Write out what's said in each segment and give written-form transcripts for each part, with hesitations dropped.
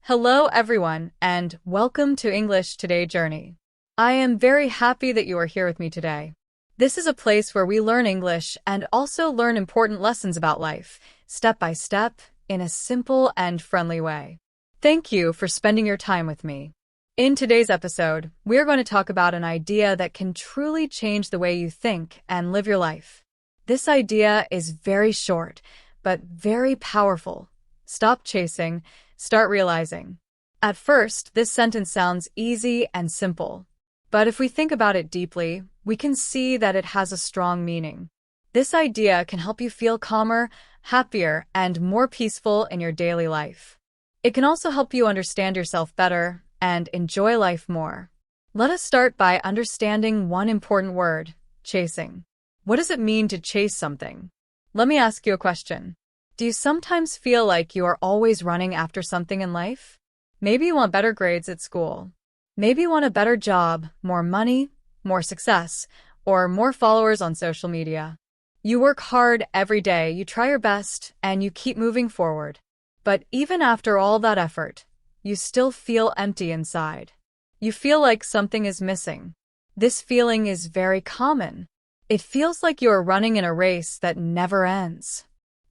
Hello everyone, and welcome to English Today Journey. I am very happy that you are here with me today. This is a place where we learn English and also learn important lessons about life, step by step, in a simple and friendly way. Thank you for spending your time with me. In today's episode, we're going to talk about an idea that can truly change the way you think and live your life. This idea is very short, but very powerful. Stop chasing, start realizing. At first, this sentence sounds easy and simple. But if we think about it deeply, we can see that it has a strong meaning. This idea can help you feel calmer, happier, and more peaceful in your daily life. It can also help you understand yourself better and enjoy life more. Let us start by understanding one important word, chasing. What does it mean to chase something? Let me ask you a question. Do you sometimes feel like you are always running after something in life? Maybe you want better grades at school. Maybe you want a better job, more money, more success, or more followers on social media. You work hard every day, you try your best, and you keep moving forward. But even after all that effort, you still feel empty inside. You feel like something is missing. This feeling is very common. It feels like you are running in a race that never ends.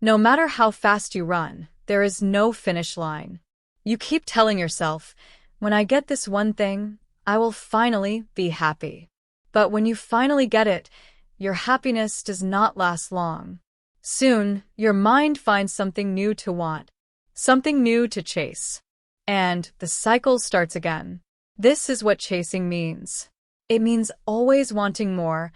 No matter how fast you run, there is no finish line. You keep telling yourself, when I get this one thing, I will finally be happy. But when you finally get it, your happiness does not last long. Soon, your mind finds something new to want, something new to chase. And the cycle starts again. This is what chasing means. It means always wanting more,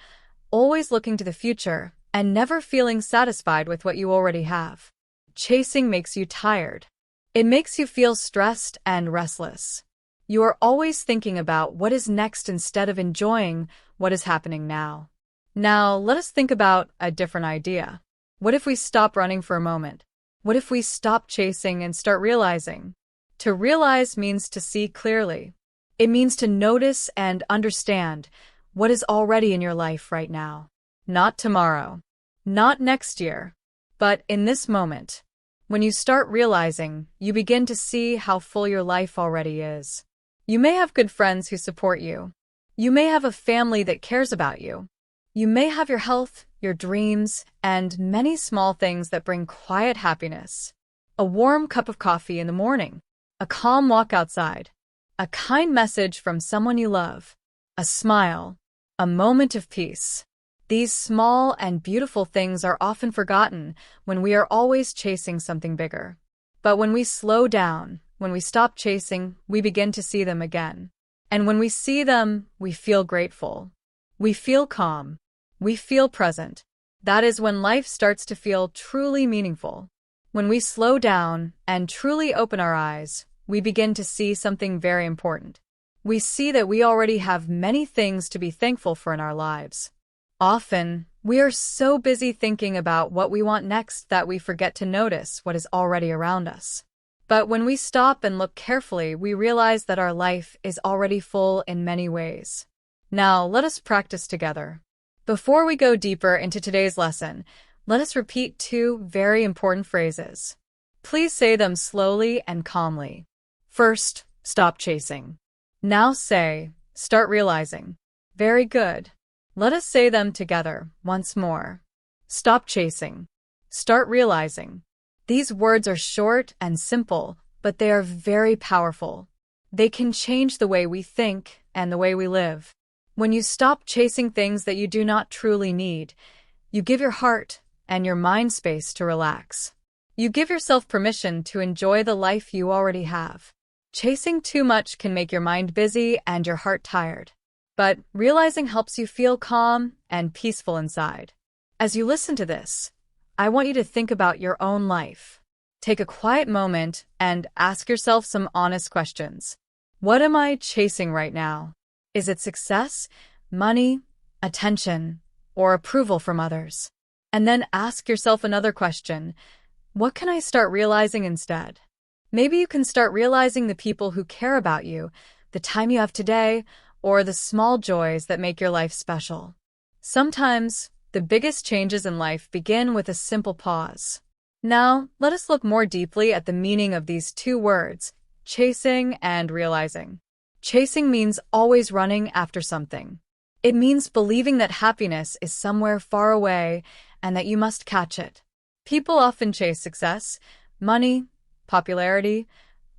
always looking to the future, and never feeling satisfied with what you already have. Chasing makes you tired. It makes you feel stressed and restless. You are always thinking about what is next instead of enjoying what is happening now. Now, let us think about a different idea. What if we stop running for a moment? What if we stop chasing and start realizing? To realize means to see clearly. It means to notice and understand what is already in your life right now. Not tomorrow, not next year, but in this moment. When you start realizing, you begin to see how full your life already is. You may have good friends who support you. You may have a family that cares about you. You may have your health, your dreams, and many small things that bring quiet happiness. A warm cup of coffee in the morning. A calm walk outside, a kind message from someone you love, a smile, a moment of peace. These small and beautiful things are often forgotten when we are always chasing something bigger. But when we slow down, when we stop chasing, we begin to see them again. And when we see them, we feel grateful. We feel calm. We feel present. That is when life starts to feel truly meaningful. When we slow down and truly open our eyes, we begin to see something very important. We see that we already have many things to be thankful for in our lives. Often, we are so busy thinking about what we want next that we forget to notice what is already around us. But when we stop and look carefully, we realize that our life is already full in many ways. Now, let us practice together. Before we go deeper into today's lesson, let us repeat two very important phrases. Please say them slowly and calmly. First, stop chasing. Now say, start realizing. Very good. Let us say them together once more. Stop chasing. Start realizing. These words are short and simple, but they are very powerful. They can change the way we think and the way we live. When you stop chasing things that you do not truly need, you give your heart and your mind space to relax. You give yourself permission to enjoy the life you already have. Chasing too much can make your mind busy and your heart tired. But realizing helps you feel calm and peaceful inside. As you listen to this, I want you to think about your own life. Take a quiet moment and ask yourself some honest questions. What am I chasing right now? Is it success, money, attention, or approval from others? And then ask yourself another question. What can I start realizing instead? Maybe you can start realizing the people who care about you, the time you have today, or the small joys that make your life special. Sometimes, the biggest changes in life begin with a simple pause. Now, let us look more deeply at the meaning of these two words, chasing and realizing. Chasing means always running after something. It means believing that happiness is somewhere far away and that you must catch it. People often chase success, money, popularity,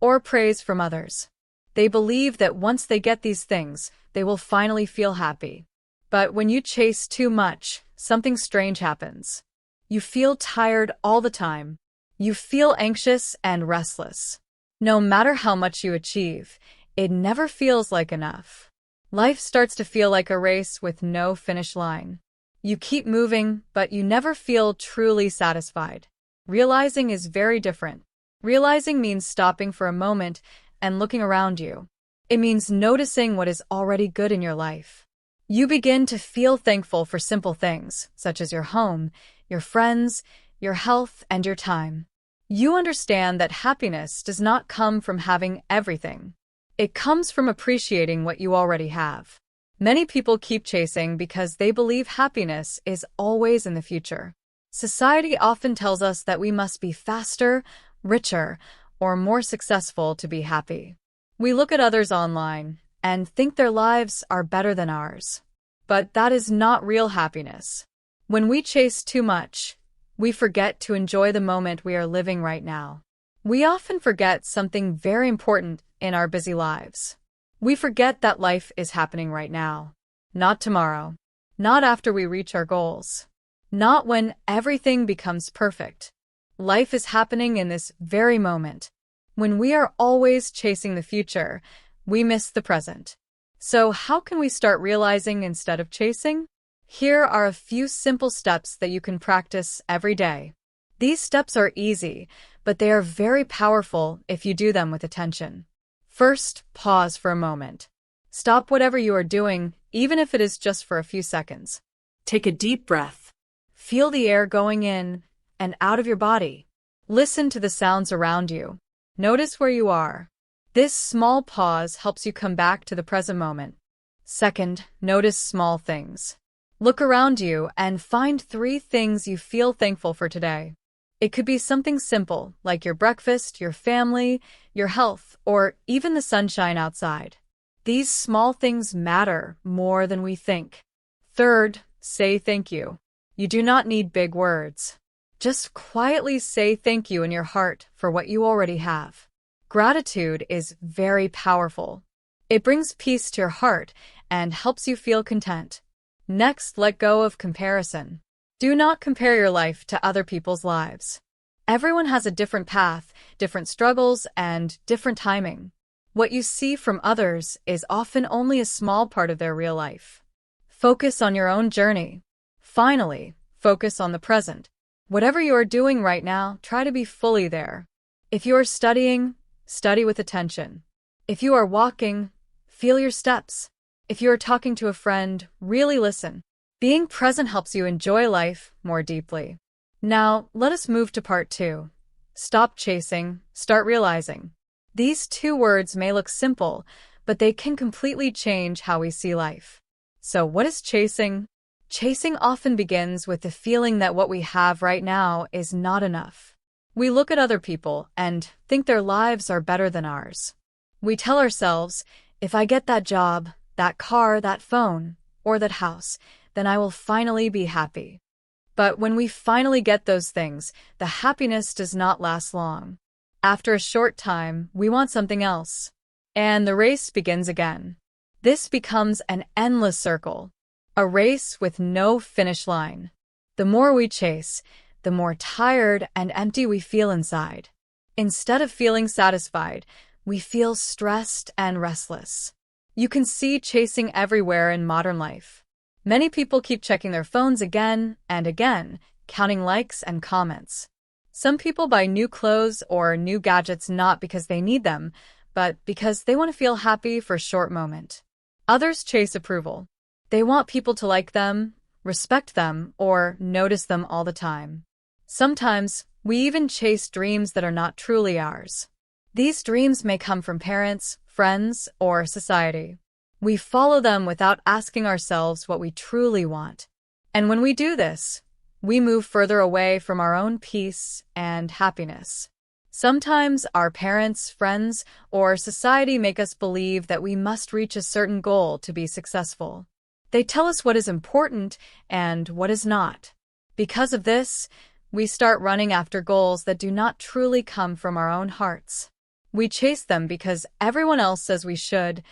or praise from others. They believe that once they get these things, they will finally feel happy. But when you chase too much, something strange happens. You feel tired all the time. You feel anxious and restless. No matter how much you achieve, it never feels like enough. Life starts to feel like a race with no finish line. You keep moving, but you never feel truly satisfied. Realizing is very different. Realizing means stopping for a moment and looking around you. It means noticing what is already good in your life. You begin to feel thankful for simple things, such as your home, your friends, your health, and your time. You understand that happiness does not come from having everything. It comes from appreciating what you already have. Many people keep chasing because they believe happiness is always in the future. Society often tells us that we must be faster, richer, or more successful to be happy. We look at others online and think their lives are better than ours. But that is not real happiness. When we chase too much, we forget to enjoy the moment we are living right now. We often forget something very important in our busy lives. We forget that life is happening right now, not tomorrow, not after we reach our goals, not when everything becomes perfect. Life is happening in this very moment. When we are always chasing the future, we miss the present. So how can we start realizing instead of chasing? Here are a few simple steps that you can practice every day. These steps are easy, but they are very powerful if you do them with attention. First, pause for a moment. Stop whatever you are doing, even if it is just for a few seconds. Take a deep breath. Feel the air going in and out of your body. Listen to the sounds around you. Notice where you are. This small pause helps you come back to the present moment. Second, notice small things. Look around you and find 3 things you feel thankful for today. It could be something simple, like your breakfast, your family, your health, or even the sunshine outside. These small things matter more than we think. Third, say thank you. You do not need big words. Just quietly say thank you in your heart for what you already have. Gratitude is very powerful. It brings peace to your heart and helps you feel content. Next, let go of comparison. Do not compare your life to other people's lives. Everyone has a different path, different struggles, and different timing. What you see from others is often only a small part of their real life. Focus on your own journey. Finally, focus on the present. Whatever you are doing right now, try to be fully there. If you are studying, study with attention. If you are walking, feel your steps. If you are talking to a friend, really listen. Being present helps you enjoy life more deeply. Now, let us move to part 2. Stop chasing, start realizing. These 2 words may look simple, but they can completely change how we see life. So what is chasing? Chasing often begins with the feeling that what we have right now is not enough. We look at other people and think their lives are better than ours. We tell ourselves, if I get that job, that car, that phone, or that house, then I will finally be happy. But when we finally get those things, the happiness does not last long. After a short time, we want something else. And the race begins again. This becomes an endless circle. A race with no finish line. The more we chase, the more tired and empty we feel inside. Instead of feeling satisfied, we feel stressed and restless. You can see chasing everywhere in modern life. Many people keep checking their phones again and again, counting likes and comments. Some people buy new clothes or new gadgets not because they need them, but because they want to feel happy for a short moment. Others chase approval. They want people to like them, respect them, or notice them all the time. Sometimes, we even chase dreams that are not truly ours. These dreams may come from parents, friends, or society. We follow them without asking ourselves what we truly want. And when we do this, we move further away from our own peace and happiness. Sometimes our parents, friends, or society make us believe that we must reach a certain goal to be successful. They tell us what is important and what is not. Because of this, we start running after goals that do not truly come from our own hearts. We chase them because everyone else says we should,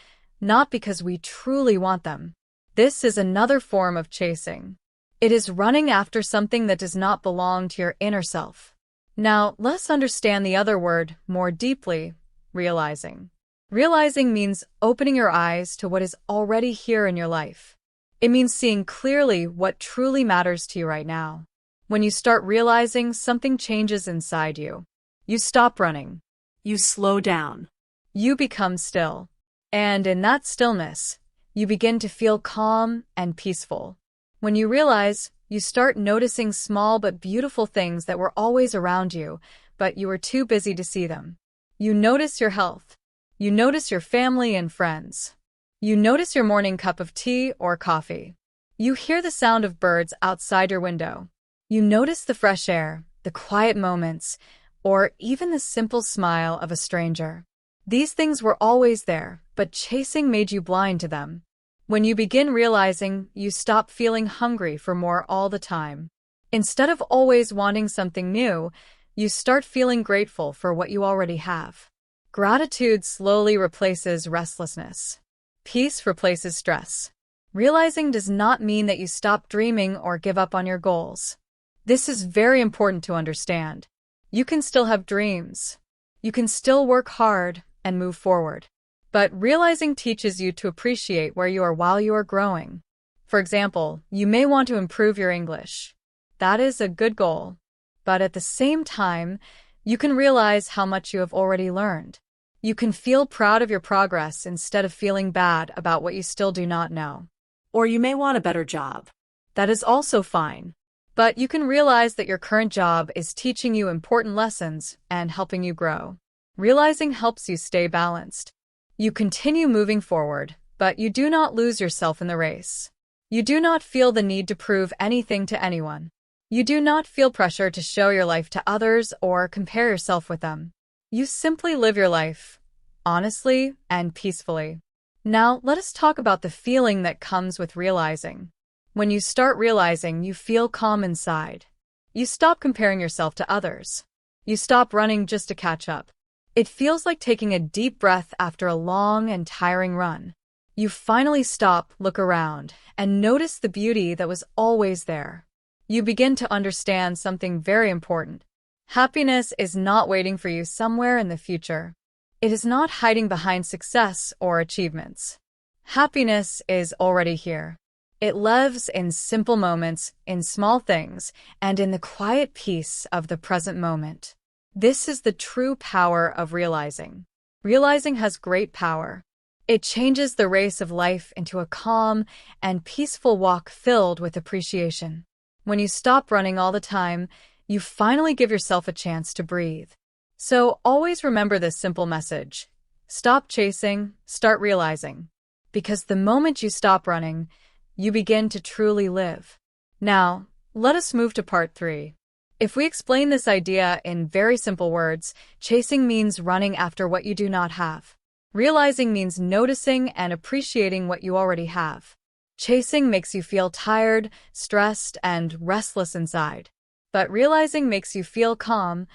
not because we truly want them. This is another form of chasing. It is running after something that does not belong to your inner self. Now, let's understand the other word more deeply, realizing. Realizing means opening your eyes to what is already here in your life. It means seeing clearly what truly matters to you right now. When you start realizing, something changes inside you. You stop running. You slow down. You become still. And in that stillness, you begin to feel calm and peaceful. When you realize, you start noticing small but beautiful things that were always around you, but you were too busy to see them. You notice your health. You notice your family and friends. You notice your morning cup of tea or coffee. You hear the sound of birds outside your window. You notice the fresh air, the quiet moments, or even the simple smile of a stranger. These things were always there, but chasing made you blind to them. When you begin realizing, you stop feeling hungry for more all the time. Instead of always wanting something new, you start feeling grateful for what you already have. Gratitude slowly replaces restlessness. Peace replaces stress. Realizing does not mean that you stop dreaming or give up on your goals. This is very important to understand. You can still have dreams. You can still work hard and move forward. But realizing teaches you to appreciate where you are while you are growing. For example, you may want to improve your English. That is a good goal. But at the same time, you can realize how much you have already learned. You can feel proud of your progress instead of feeling bad about what you still do not know. Or you may want a better job. That is also fine. But you can realize that your current job is teaching you important lessons and helping you grow. Realizing helps you stay balanced. You continue moving forward, but you do not lose yourself in the race. You do not feel the need to prove anything to anyone. You do not feel pressure to show your life to others or compare yourself with them. You simply live your life, honestly and peacefully. Now, let us talk about the feeling that comes with realizing. When you start realizing, you feel calm inside. You stop comparing yourself to others. You stop running just to catch up. It feels like taking a deep breath after a long and tiring run. You finally stop, look around, and notice the beauty that was always there. You begin to understand something very important. Happiness is not waiting for you somewhere in the future. It is not hiding behind success or achievements. Happiness is already here. It lives in simple moments, in small things, and in the quiet peace of the present moment. This is the true power of realizing. Realizing has great power. It changes the race of life into a calm and peaceful walk filled with appreciation. When you stop running all the time, you finally give yourself a chance to breathe. So always remember this simple message. Stop chasing, start realizing. Because the moment you stop running, you begin to truly live. Now, let us move to part 3. If we explain this idea in very simple words, chasing means running after what you do not have. Realizing means noticing and appreciating what you already have. Chasing makes you feel tired, stressed, and restless inside. But realizing makes you feel calm,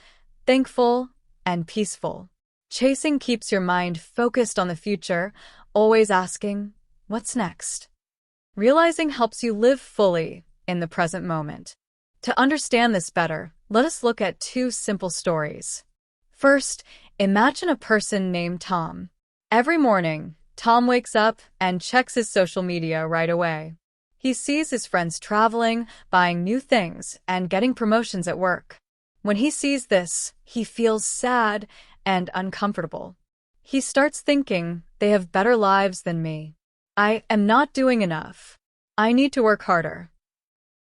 thankful, and peaceful. Chasing keeps your mind focused on the future, always asking, what's next? Realizing helps you live fully in the present moment. To understand this better, let us look at 2 simple stories. First, imagine a person named Tom. Every morning, Tom wakes up and checks his social media right away. He sees his friends traveling, buying new things, and getting promotions at work. When he sees this, he feels sad and uncomfortable. He starts thinking, they have better lives than me. I am not doing enough. I need to work harder.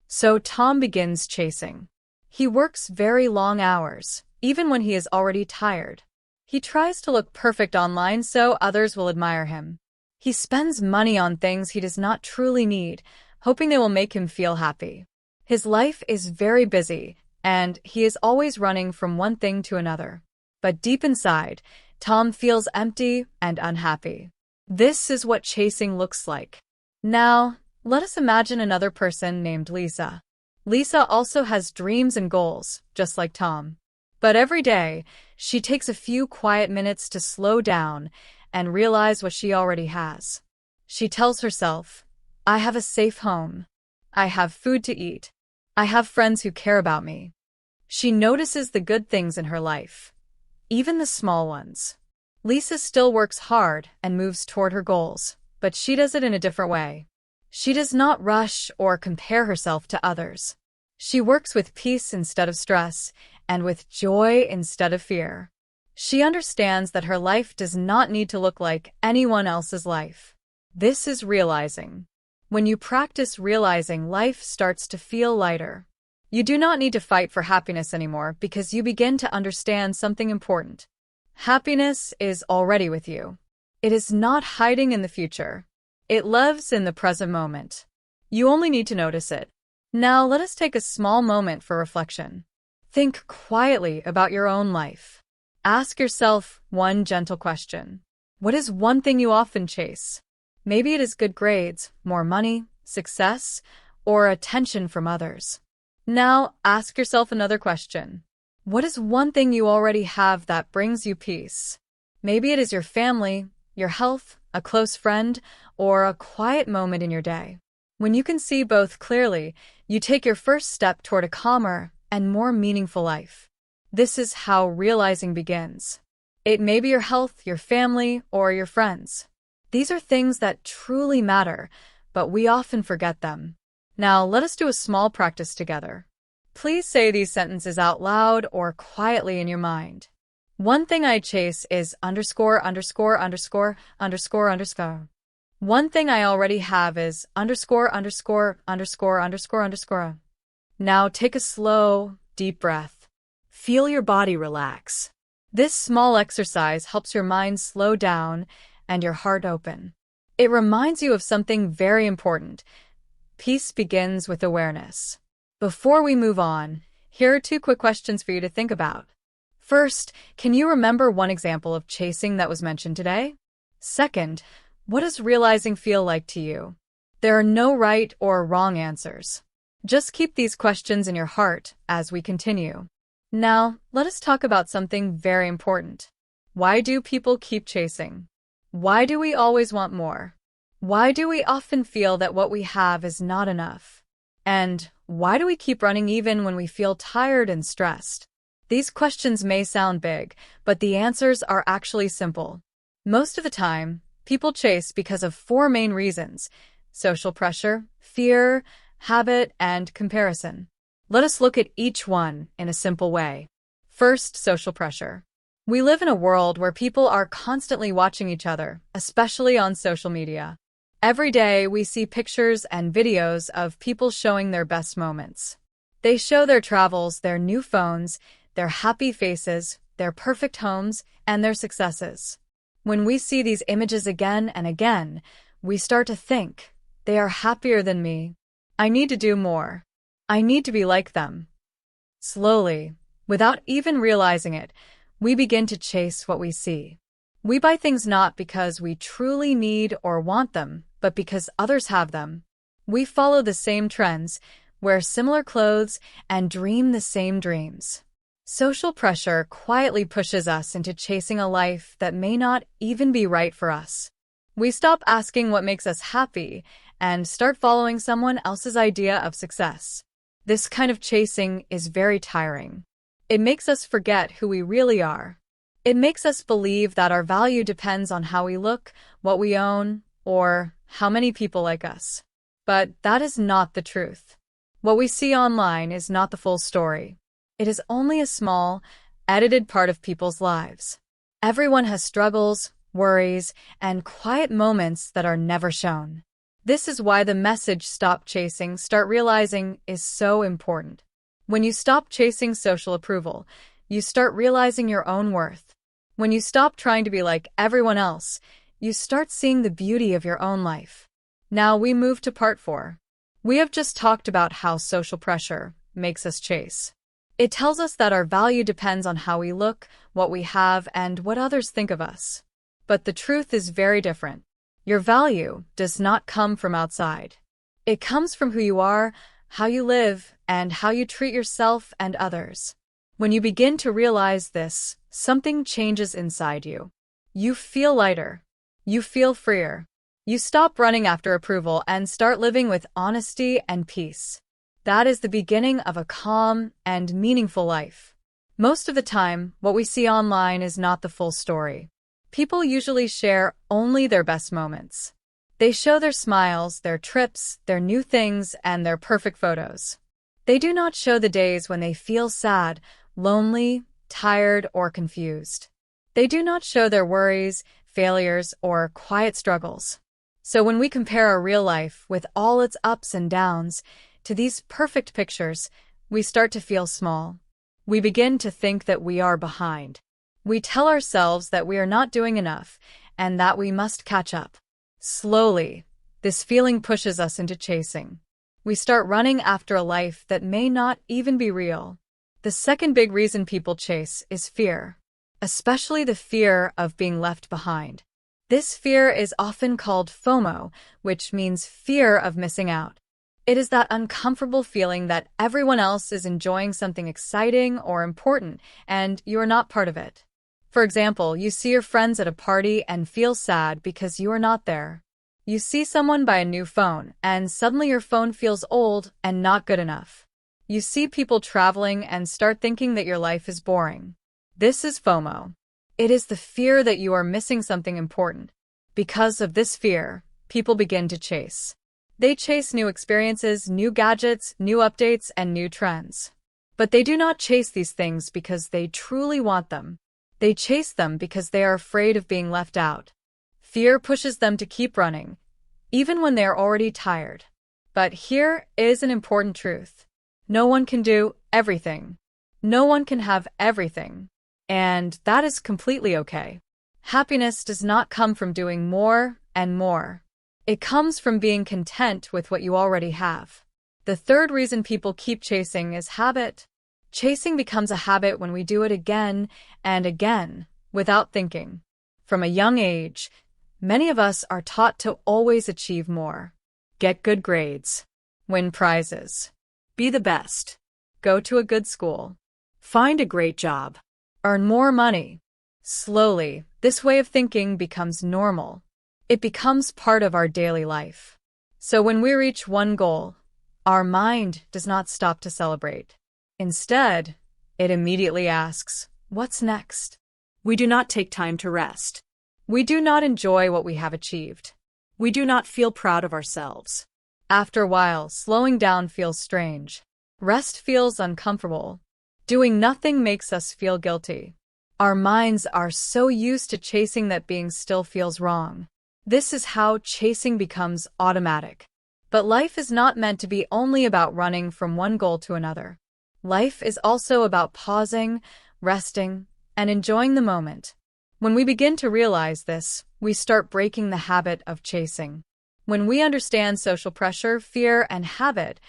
So Tom begins chasing. He works very long hours, even when he is already tired. He tries to look perfect online so others will admire him. He spends money on things he does not truly need, hoping they will make him feel happy. His life is very busy, and he is always running from one thing to another. But deep inside, Tom feels empty and unhappy. This is what chasing looks like. Now, let us imagine another person named Lisa. Lisa also has dreams and goals, just like Tom. But every day, she takes a few quiet minutes to slow down and realize what she already has. She tells herself, I have a safe home. I have food to eat. I have friends who care about me. She notices the good things in her life, even the small ones. Lisa still works hard and moves toward her goals, but she does it in a different way. She does not rush or compare herself to others. She works with peace instead of stress, and with joy instead of fear. She understands that her life does not need to look like anyone else's life. This is realizing. When you practice realizing, life starts to feel lighter. You do not need to fight for happiness anymore because you begin to understand something important. Happiness is already with you. It is not hiding in the future. It lives in the present moment. You only need to notice it. Now let us take a small moment for reflection. Think quietly about your own life. Ask yourself one gentle question. What is one thing you often chase? Maybe it is good grades, more money, success, or attention from others. Now ask yourself another question. What is one thing you already have that brings you peace? Maybe it is your family, your health, a close friend, or a quiet moment in your day. When you can see both clearly, you take your first step toward a calmer and more meaningful life. This is how realizing begins. It may be your health, your family, or your friends. These are things that truly matter, but we often forget them. Now, let us do a small practice together. Please say these sentences out loud or quietly in your mind. One thing I chase is underscore, underscore, underscore, underscore, underscore. One thing I already have is underscore, underscore, underscore, underscore, underscore. Now take a slow, deep breath. Feel your body relax. This small exercise helps your mind slow down and your heart open. It reminds you of something very important. Peace begins with awareness. Before we move on, here are 2 quick questions for you to think about. First, can you remember one example of chasing that was mentioned today? Second, what does realizing feel like to you? There are no right or wrong answers. Just keep these questions in your heart as we continue. Now, let us talk about something very important. Why do people keep chasing? Why do we always want more? Why do we often feel that what we have is not enough? And why do we keep running even when we feel tired and stressed? These questions may sound big, but the answers are actually simple. Most of the time, people chase because of 4 main reasons: social pressure, fear, habit, and comparison. Let us look at each one in a simple way. First, social pressure. We live in a world where people are constantly watching each other, especially on social media. Every day, we see pictures and videos of people showing their best moments. They show their travels, their new phones, their happy faces, their perfect homes, and their successes. When we see these images again and again, we start to think, they are happier than me. I need to do more. I need to be like them. Slowly, without even realizing it, we begin to chase what we see. We buy things not because we truly need or want them, but because others have them. We follow the same trends, wear similar clothes, and dream the same dreams. Social pressure quietly pushes us into chasing a life that may not even be right for us. We stop asking what makes us happy and start following someone else's idea of success. This kind of chasing is very tiring. It makes us forget who we really are. It makes us believe that our value depends on how we look, what we own, or how many people like us. But that is not the truth. What we see online is not the full story. It is only a small, edited part of people's lives. Everyone has struggles, worries, and quiet moments that are never shown. This is why the message "stop chasing, start realizing" is so important. When you stop chasing social approval, you start realizing your own worth. When you stop trying to be like everyone else, you start seeing the beauty of your own life. Now we move to part 4. We have just talked about how social pressure makes us chase. It tells us that our value depends on how we look, what we have, and what others think of us. But the truth is very different. Your value does not come from outside. It comes from who you are, how you live, and how you treat yourself and others. When you begin to realize this, something changes inside you. You feel lighter. You feel freer. You stop running after approval and start living with honesty and peace. That is the beginning of a calm and meaningful life. Most of the time, what we see online is not the full story. People usually share only their best moments. They show their smiles, their trips, their new things, and their perfect photos. They do not show the days when they feel sad, lonely, tired, or confused. They do not show their worries, failures, or quiet struggles. So when we compare our real life with all its ups and downs to these perfect pictures, we start to feel small. We begin to think that we are behind. We tell ourselves that we are not doing enough and that we must catch up. Slowly, this feeling pushes us into chasing. We start running after a life that may not even be real. The second big reason people chase is fear, especially the fear of being left behind. This fear is often called FOMO, which means fear of missing out. It is that uncomfortable feeling that everyone else is enjoying something exciting or important, and you are not part of it. For example, you see your friends at a party and feel sad because you are not there. You see someone buy a new phone, and suddenly your phone feels old and not good enough. You see people traveling and start thinking that your life is boring. This is FOMO. It is the fear that you are missing something important. Because of this fear, people begin to chase. They chase new experiences, new gadgets, new updates, and new trends. But they do not chase these things because they truly want them. They chase them because they are afraid of being left out. Fear pushes them to keep running, even when they are already tired. But here is an important truth. No one can do everything. No one can have everything. And that is completely okay. Happiness does not come from doing more and more. It comes from being content with what you already have. The third reason people keep chasing is habit. Chasing becomes a habit when we do it again and again without thinking. From a young age, many of us are taught to always achieve more. Get good grades. Win prizes. Be the best. Go to a good school. Find a great job. Earn more money. Slowly, this way of thinking becomes normal. It becomes part of our daily life. So when we reach one goal, our mind does not stop to celebrate. Instead, it immediately asks, what's next? We do not take time to rest. We do not enjoy what we have achieved. We do not feel proud of ourselves. After a while, slowing down feels strange. Rest feels uncomfortable. Doing nothing makes us feel guilty. Our minds are so used to chasing that being still feels wrong. This is how chasing becomes automatic. But life is not meant to be only about running from one goal to another. Life is also about pausing, resting, and enjoying the moment. When we begin to realize this, we start breaking the habit of chasing. When we understand social pressure, fear, and habit,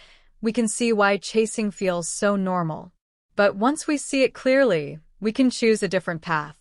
we can see why chasing feels so normal. But once we see it clearly, we can choose a different path.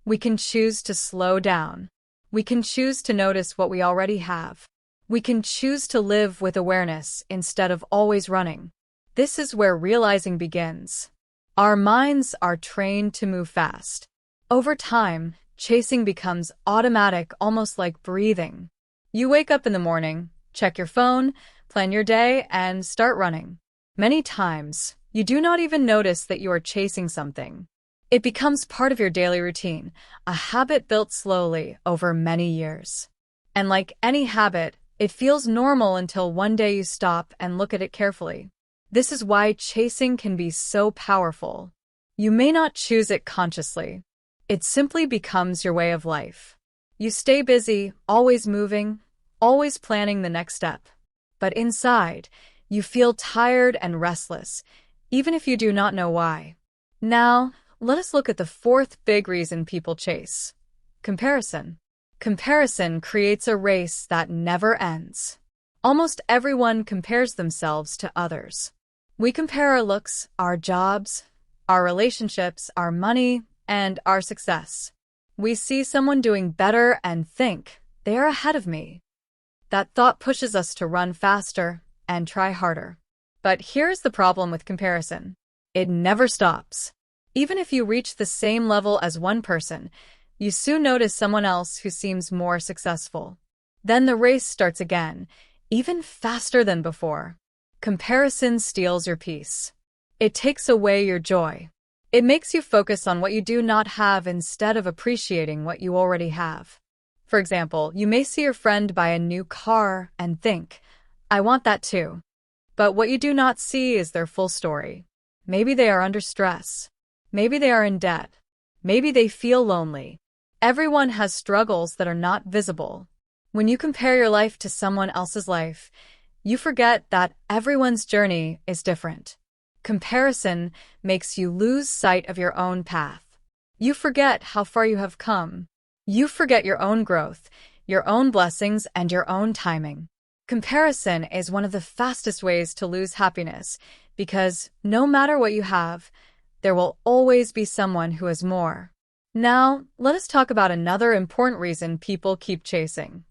We can choose to slow down. We can choose to notice what we already have. We can choose to live with awareness instead of always running. This is where realizing begins. Our minds are trained to move fast. Over time, chasing becomes automatic, almost like breathing. You wake up in the morning, check your phone, plan your day, and start running. Many times, you do not even notice that you are chasing something. It becomes part of your daily routine, a habit built slowly over many years. And like any habit, it feels normal until one day you stop and look at it carefully. This is why chasing can be so powerful. You may not choose it consciously. It simply becomes your way of life. You stay busy, always moving, always planning the next step. But inside, you feel tired and restless, even if you do not know why. Now, let us look at the fourth big reason people chase. Comparison. Comparison creates a race that never ends. Almost everyone compares themselves to others. We compare our looks, our jobs, our relationships, our money, and our success. We see someone doing better and think, they are ahead of me. That thought pushes us to run faster and try harder. But here's the problem with comparison. It never stops. Even if you reach the same level as one person, you soon notice someone else who seems more successful. Then the race starts again, even faster than before. Comparison steals your peace. It takes away your joy. It makes you focus on what you do not have instead of appreciating what you already have. For example, you may see your friend buy a new car and think, I want that too. But what you do not see is their full story. Maybe they are under stress. Maybe they are in debt. Maybe they feel lonely. Everyone has struggles that are not visible. When you compare your life to someone else's life, you forget that everyone's journey is different. Comparison makes you lose sight of your own path. You forget how far you have come. You forget your own growth, your own blessings, and your own timing. Comparison is one of the fastest ways to lose happiness because no matter what you have, there will always be someone who has more. Now, let us talk about another important reason people keep chasing: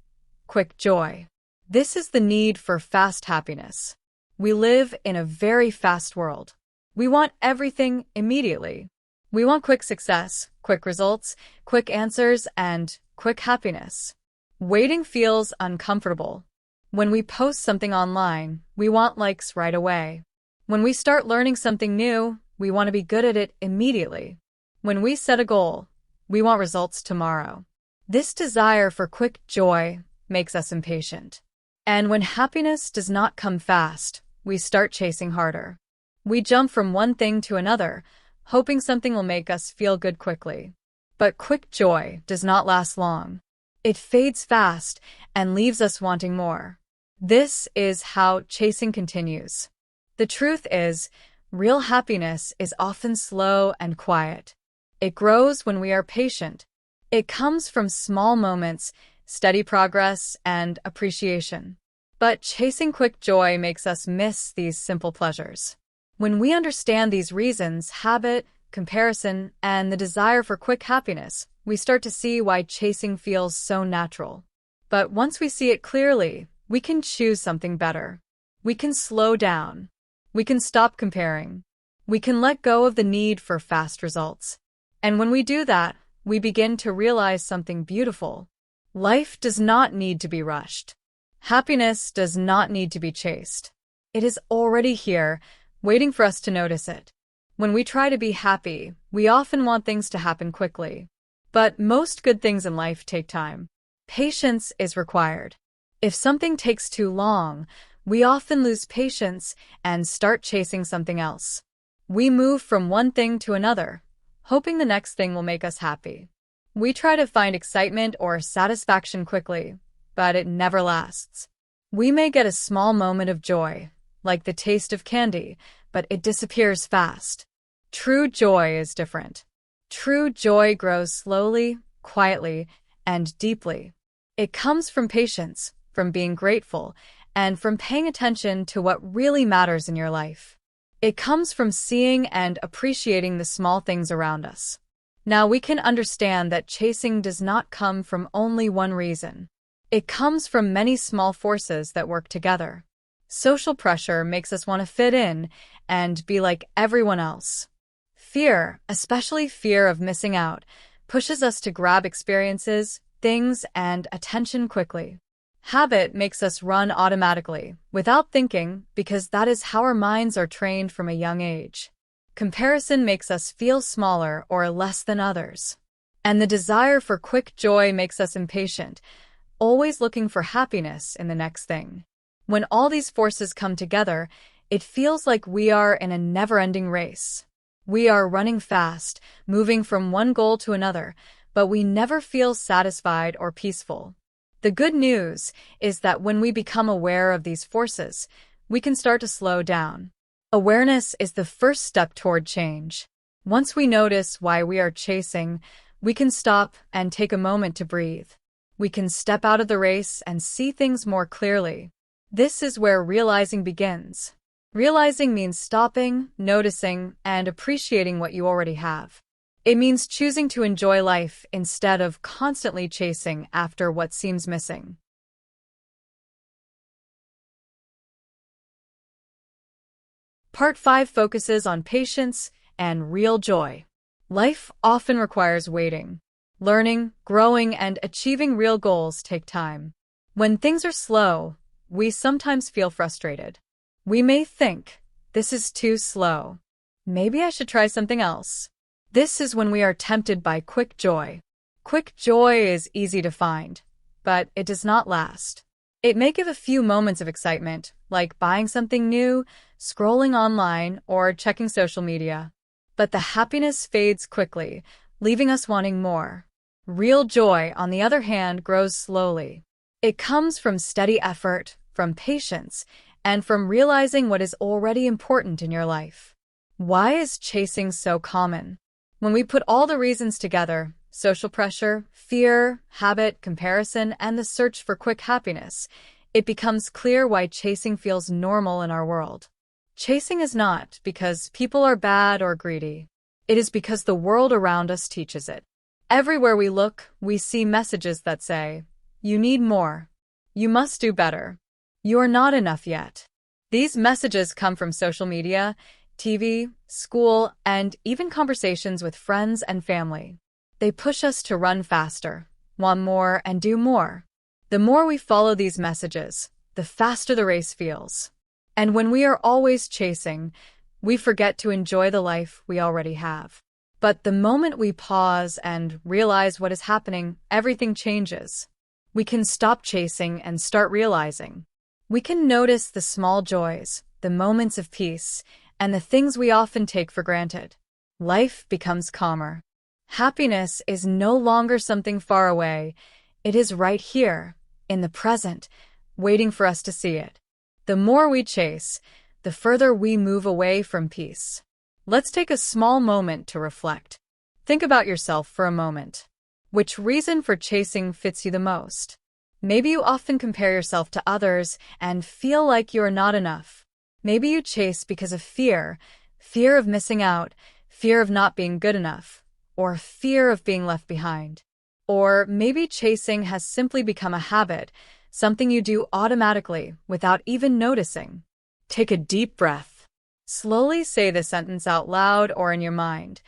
quick joy. This is the need for fast happiness. We live in a very fast world. We want everything immediately. We want quick success, quick results, quick answers, and quick happiness. Waiting feels uncomfortable. When we post something online, we want likes right away. When we start learning something new, we want to be good at it immediately. When we set a goal, we want results tomorrow. This desire for quick joy makes us impatient. And when happiness does not come fast, we start chasing harder. We jump from one thing to another, hoping something will make us feel good quickly. But quick joy does not last long. It fades fast and leaves us wanting more. This is how chasing continues. The truth is, real happiness is often slow and quiet. It grows when we are patient. It comes from small moments, steady progress, and appreciation. But chasing quick joy makes us miss these simple pleasures. When we understand these reasons, habit, comparison, and the desire for quick happiness, we start to see why chasing feels so natural. But once we see it clearly, we can choose something better. We can slow down. We can stop comparing. We can let go of the need for fast results. And when we do that, we begin to realize something beautiful. Life does not need to be rushed. Happiness does not need to be chased. It is already here, waiting for us to notice it. When we try to be happy, we often want things to happen quickly. But most good things in life take time. Patience is required. If something takes too long, we often lose patience and start chasing something else. We move from one thing to another, hoping the next thing will make us happy. We try to find excitement or satisfaction quickly, but it never lasts. We may get a small moment of joy, like the taste of candy, but it disappears fast. True joy is different. True joy grows slowly, quietly, and deeply. It comes from patience, from being grateful, and from paying attention to what really matters in your life. It comes from seeing and appreciating the small things around us. Now we can understand that chasing does not come from only one reason. It comes from many small forces that work together. Social pressure makes us want to fit in and be like everyone else. Fear, especially fear of missing out, pushes us to grab experiences, things, and attention quickly. Habit makes us run automatically, without thinking, because that is how our minds are trained from a young age. Comparison makes us feel smaller or less than others. And the desire for quick joy makes us impatient, always looking for happiness in the next thing. When all these forces come together, it feels like we are in a never-ending race. We are running fast, moving from one goal to another, but we never feel satisfied or peaceful. The good news is that when we become aware of these forces, we can start to slow down. Awareness is the first step toward change. Once we notice why we are chasing, we can stop and take a moment to breathe. We can step out of the race and see things more clearly. This is where realizing begins. Realizing means stopping, noticing, and appreciating what you already have. It means choosing to enjoy life instead of constantly chasing after what seems missing. Part 5 focuses on patience and real joy. Life often requires waiting. Learning, growing, and achieving real goals take time. When things are slow, we sometimes feel frustrated. We may think, this is too slow. Maybe I should try something else. This is when we are tempted by quick joy. Quick joy is easy to find, but it does not last. It may give a few moments of excitement, like buying something new, scrolling online, or checking social media. But the happiness fades quickly, leaving us wanting more. Real joy, on the other hand, grows slowly. It comes from steady effort, from patience, and from realizing what is already important in your life. Why is chasing so common? When we put all the reasons together, social pressure, fear, habit, comparison, and the search for quick happiness, it becomes clear why chasing feels normal in our world. Chasing is not because people are bad or greedy. It is because the world around us teaches it. Everywhere we look, we see messages that say, you need more. You must do better. You are not enough yet. These messages come from social media, TV, school, and even conversations with friends and family. They push us to run faster, want more, and do more. The more we follow these messages, the faster the race feels. And when we are always chasing, we forget to enjoy the life we already have. But the moment we pause and realize what is happening, everything changes. We can stop chasing and start realizing. We can notice the small joys, the moments of peace, and the things we often take for granted. Life becomes calmer. Happiness is no longer something far away. It is right here, in the present, waiting for us to see it. The more we chase, the further we move away from peace. Let's take a small moment to reflect. Think about yourself for a moment. Which reason for chasing fits you the most? Maybe you often compare yourself to others and feel like you are not enough. Maybe you chase because of fear of missing out, fear of not being good enough, or fear of being left behind. Or maybe chasing has simply become a habit, something you do automatically without even noticing. Take a deep breath. Slowly say this sentence out loud or in your mind.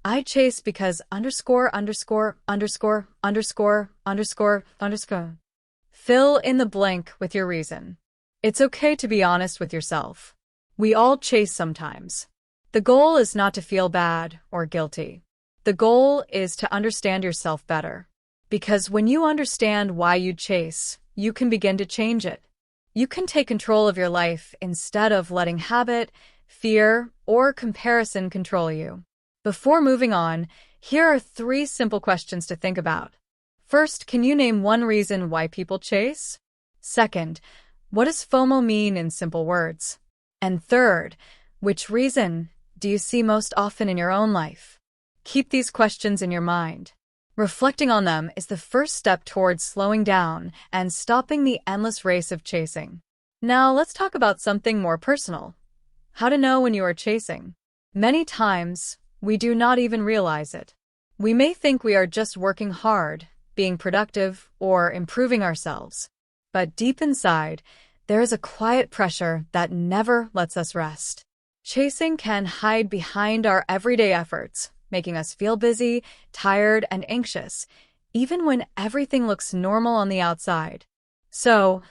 I chase because underscore. Fill in the blank with your reason. It's okay to be honest with yourself. We all chase sometimes. The goal is not to feel bad or guilty. The goal is to understand yourself better. Because when you understand why you chase, you can begin to change it. You can take control of your life instead of letting habit, fear, or comparison control you. Before moving on, here are 3 simple questions to think about. First, can you name one reason why people chase? Second, what does FOMO mean in simple words? And third, which reason do you see most often in your own life? Keep these questions in your mind. Reflecting on them is the first step towards slowing down and stopping the endless race of chasing. Now, let's talk about something more personal. How to know when you are chasing. Many times, we do not even realize it. We may think we are just working hard, being productive, or improving ourselves. But deep inside, there is a quiet pressure that never lets us rest. Chasing can hide behind our everyday efforts, making us feel busy, tired, and anxious, even when everything looks normal on the outside. So,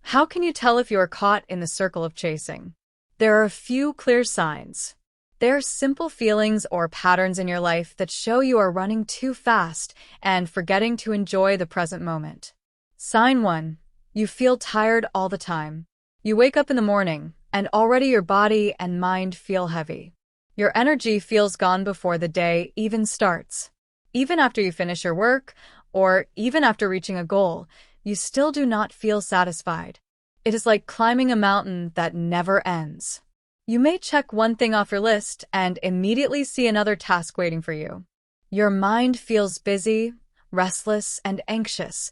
how can you tell if you are caught in the circle of chasing? There are a few clear signs. There are simple feelings or patterns in your life that show you are running too fast and forgetting to enjoy the present moment. Sign 1. You feel tired all the time. You wake up in the morning, and already your body and mind feel heavy. Your energy feels gone before the day even starts. Even after you finish your work, or even after reaching a goal, you still do not feel satisfied. It is like climbing a mountain that never ends. You may check one thing off your list and immediately see another task waiting for you. Your mind feels busy, restless, and anxious,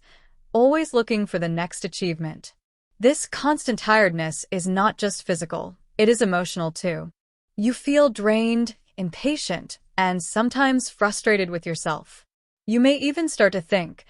always looking for the next achievement. This constant tiredness is not just physical, It is emotional too. You feel drained, impatient, and sometimes frustrated with yourself. You may even start to think,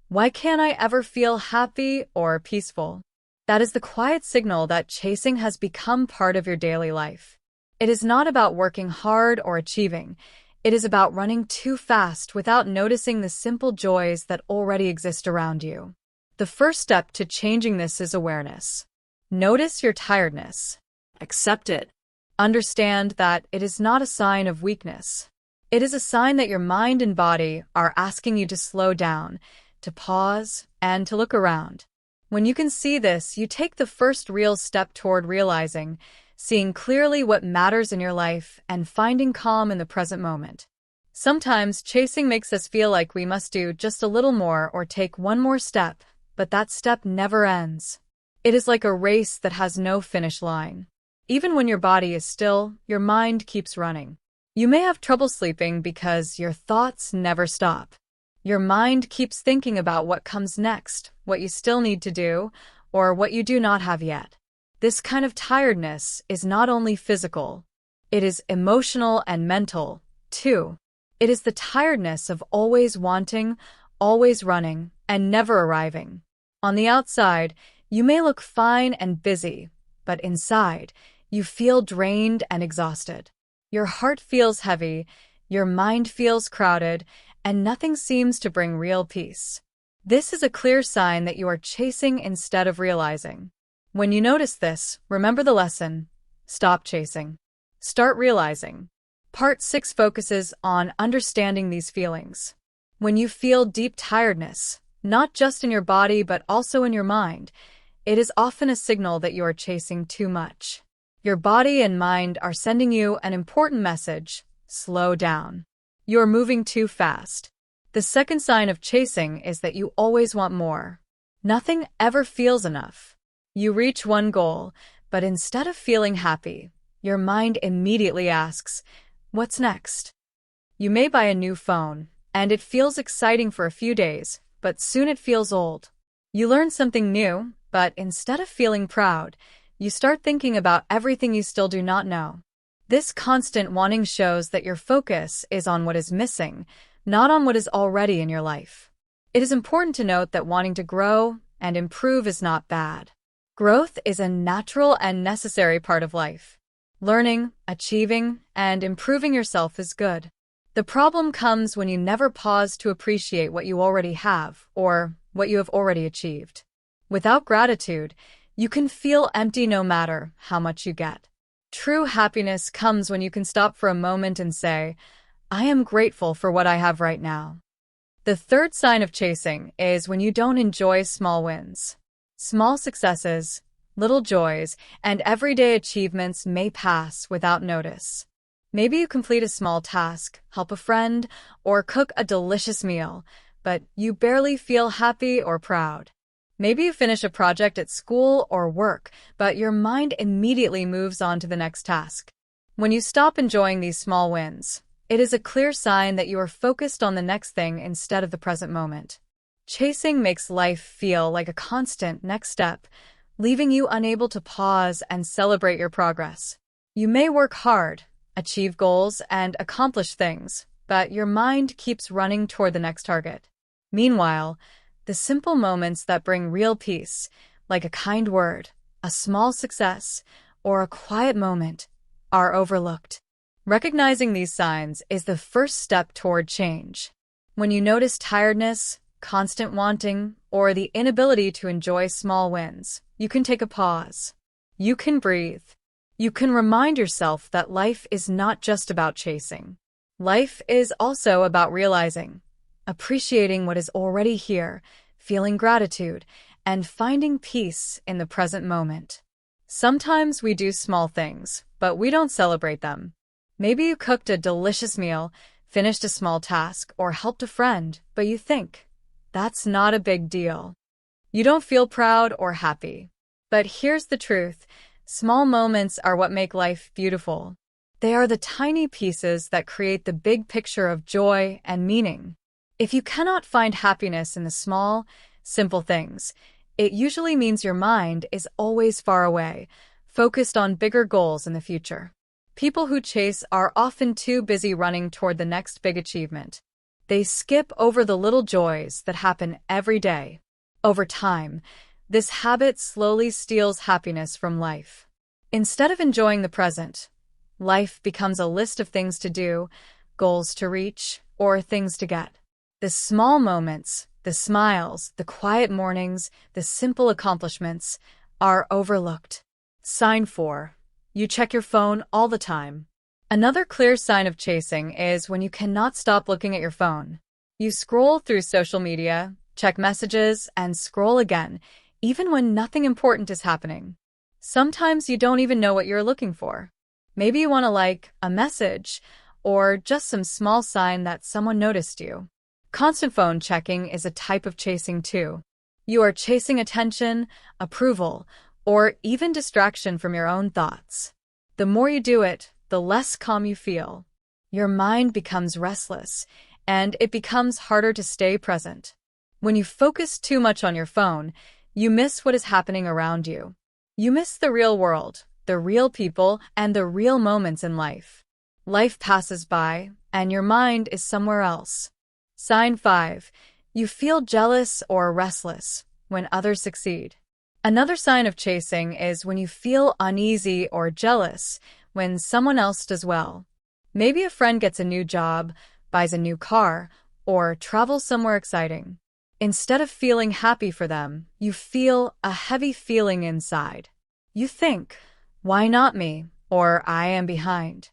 why can't I ever feel happy or peaceful? That is the quiet signal that chasing has become part of your daily life. It is not about working hard or achieving. It is about running too fast without noticing the simple joys that already exist around you. The first step to changing this is awareness. Notice your tiredness. Accept it. Understand that it is not a sign of weakness. It is a sign that your mind and body are asking you to slow down, to pause, and to look around. When you can see this, you take the first real step toward realizing, seeing clearly what matters in your life, and finding calm in the present moment. Sometimes chasing makes us feel like we must do just a little more or take one more step, but that step never ends. It is like a race that has no finish line. Even when your body is still, your mind keeps running. You may have trouble sleeping because your thoughts never stop. Your mind keeps thinking about what comes next, what you still need to do, or what you do not have yet. This kind of tiredness is not only physical, it is emotional and mental, too. It is the tiredness of always wanting, always running, and never arriving. On the outside, you may look fine and busy, but inside, you feel drained and exhausted. Your heart feels heavy, your mind feels crowded, and nothing seems to bring real peace. This is a clear sign that you are chasing instead of realizing. When you notice this, remember the lesson. Stop chasing. Start realizing. Part 6 focuses on understanding these feelings. When you feel deep tiredness, not just in your body but also in your mind, it is often a signal that you are chasing too much. Your body and mind are sending you an important message: slow down. You are moving too fast. The second sign of chasing is that you always want more. Nothing ever feels enough. You reach one goal, but instead of feeling happy, your mind immediately asks, what's next? You may buy a new phone, and it feels exciting for a few days, but soon it feels old. You learn something new, but instead of feeling proud, you start thinking about everything you still do not know. This constant wanting shows that your focus is on what is missing, not on what is already in your life. It is important to note that wanting to grow and improve is not bad. Growth is a natural and necessary part of life. Learning, achieving, and improving yourself is good. The problem comes when you never pause to appreciate what you already have or what you have already achieved. Without gratitude, you can feel empty no matter how much you get. True happiness comes when you can stop for a moment and say, I am grateful for what I have right now. The third sign of chasing is when you don't enjoy small wins. Small successes, little joys, and everyday achievements may pass without notice. Maybe you complete a small task, help a friend, or cook a delicious meal, but you barely feel happy or proud. Maybe you finish a project at school or work, but your mind immediately moves on to the next task. When you stop enjoying these small wins, it is a clear sign that you are focused on the next thing instead of the present moment. Chasing makes life feel like a constant next step, leaving you unable to pause and celebrate your progress. You may work hard, achieve goals, and accomplish things, but your mind keeps running toward the next target. Meanwhile, the simple moments that bring real peace, like a kind word, a small success, or a quiet moment, are overlooked. Recognizing these signs is the first step toward change. When you notice tiredness, constant wanting, or the inability to enjoy small wins, you can take a pause. You can breathe. You can remind yourself that life is not just about chasing. Life is also about realizing, appreciating what is already here, feeling gratitude, and finding peace in the present moment. Sometimes we do small things, but we don't celebrate them. Maybe you cooked a delicious meal, finished a small task, or helped a friend, but you think, that's not a big deal. You don't feel proud or happy. But here's the truth. Small moments are what make life beautiful. They are the tiny pieces that create the big picture of joy and meaning. If you cannot find happiness in the small, simple things, it usually means your mind is always far away, focused on bigger goals in the future. People who chase are often too busy running toward the next big achievement. They skip over the little joys that happen every day. Over time, this habit slowly steals happiness from life. Instead of enjoying the present, life becomes a list of things to do, goals to reach, or things to get. The small moments, the smiles, the quiet mornings, the simple accomplishments are overlooked. Sign 4. You check your phone all the time. Another clear sign of chasing is when you cannot stop looking at your phone. You scroll through social media, check messages, and scroll again, even when nothing important is happening. Sometimes you don't even know what you're looking for. Maybe you want to like a message, or just some small sign that someone noticed you. Constant phone checking is a type of chasing too. You are chasing attention, approval, or even distraction from your own thoughts. The more you do it, the less calm you feel. Your mind becomes restless, and it becomes harder to stay present. When you focus too much on your phone, you miss what is happening around you. You miss the real world, the real people, and the real moments in life. Life passes by, and your mind is somewhere else. Sign 5. You feel jealous or restless when others succeed. Another sign of chasing is when you feel uneasy or jealous when someone else does well. Maybe a friend gets a new job, buys a new car, or travels somewhere exciting. Instead of feeling happy for them, you feel a heavy feeling inside. You think, "Why not me?" or "I am behind."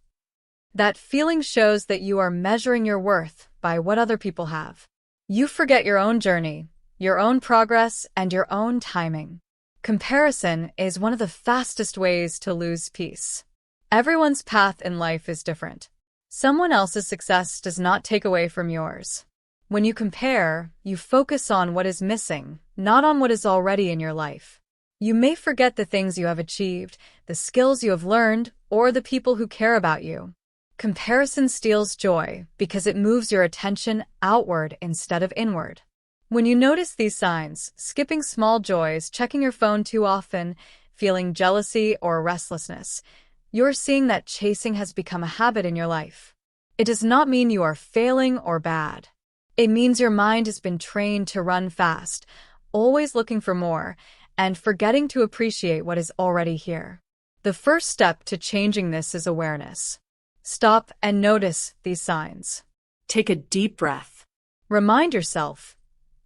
That feeling shows that you are measuring your worth by what other people have. You forget your own journey, your own progress, and your own timing. Comparison is one of the fastest ways to lose peace. Everyone's path in life is different. Someone else's success does not take away from yours. When you compare, you focus on what is missing, not on what is already in your life. You may forget the things you have achieved, the skills you have learned, or the people who care about you. Comparison steals joy because it moves your attention outward instead of inward. When you notice these signs, skipping small joys, checking your phone too often, feeling jealousy or restlessness, you're seeing that chasing has become a habit in your life. It does not mean you are failing or bad. It means your mind has been trained to run fast, always looking for more, and forgetting to appreciate what is already here. The first step to changing this is awareness. Stop and notice these signs. Take a deep breath. Remind yourself,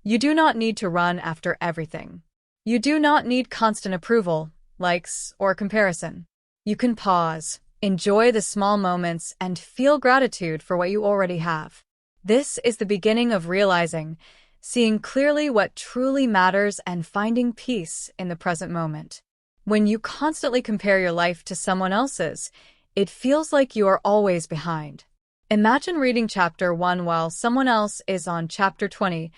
you do not need to run after everything. You do not need constant approval, likes, or comparison. You can pause, enjoy the small moments, and feel gratitude for what you already have. This is the beginning of realizing, seeing clearly what truly matters, and finding peace in the present moment. When you constantly compare your life to someone else's, it feels like you are always behind. Imagine reading chapter 1 while someone else is on chapter 20.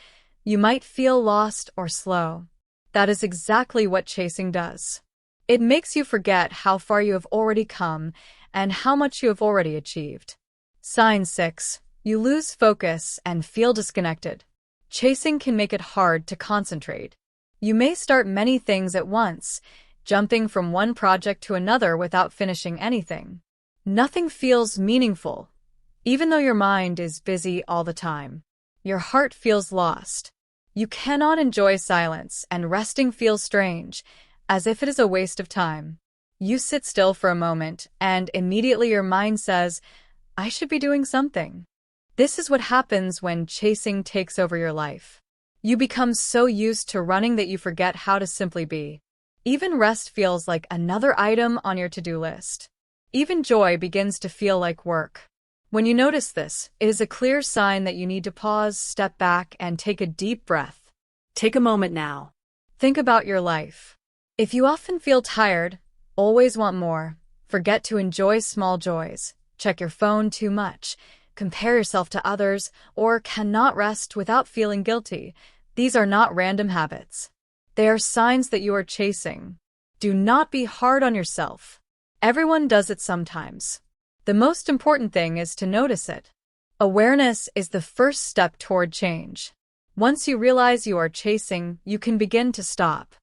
You might feel lost or slow. That is exactly what chasing does. It makes you forget how far you have already come and how much you have already achieved. Sign 6. You lose focus and feel disconnected. Chasing can make it hard to concentrate. You may start many things at once, jumping from one project to another without finishing anything. Nothing feels meaningful, even though your mind is busy all the time. Your heart feels lost. You cannot enjoy silence, and resting feels strange, as if it is a waste of time. You sit still for a moment, and immediately your mind says, "I should be doing something." This is what happens when chasing takes over your life. You become so used to running that you forget how to simply be. Even rest feels like another item on your to-do list. Even joy begins to feel like work. When you notice this, it is a clear sign that you need to pause, step back, and take a deep breath. Take a moment now. Think about your life. If you often feel tired, always want more, forget to enjoy small joys, check your phone too much, compare yourself to others, or cannot rest without feeling guilty, these are not random habits. They are signs that you are chasing. Do not be hard on yourself. Everyone does it sometimes. The most important thing is to notice it. Awareness is the first step toward change. Once you realize you are chasing, you can begin to stop.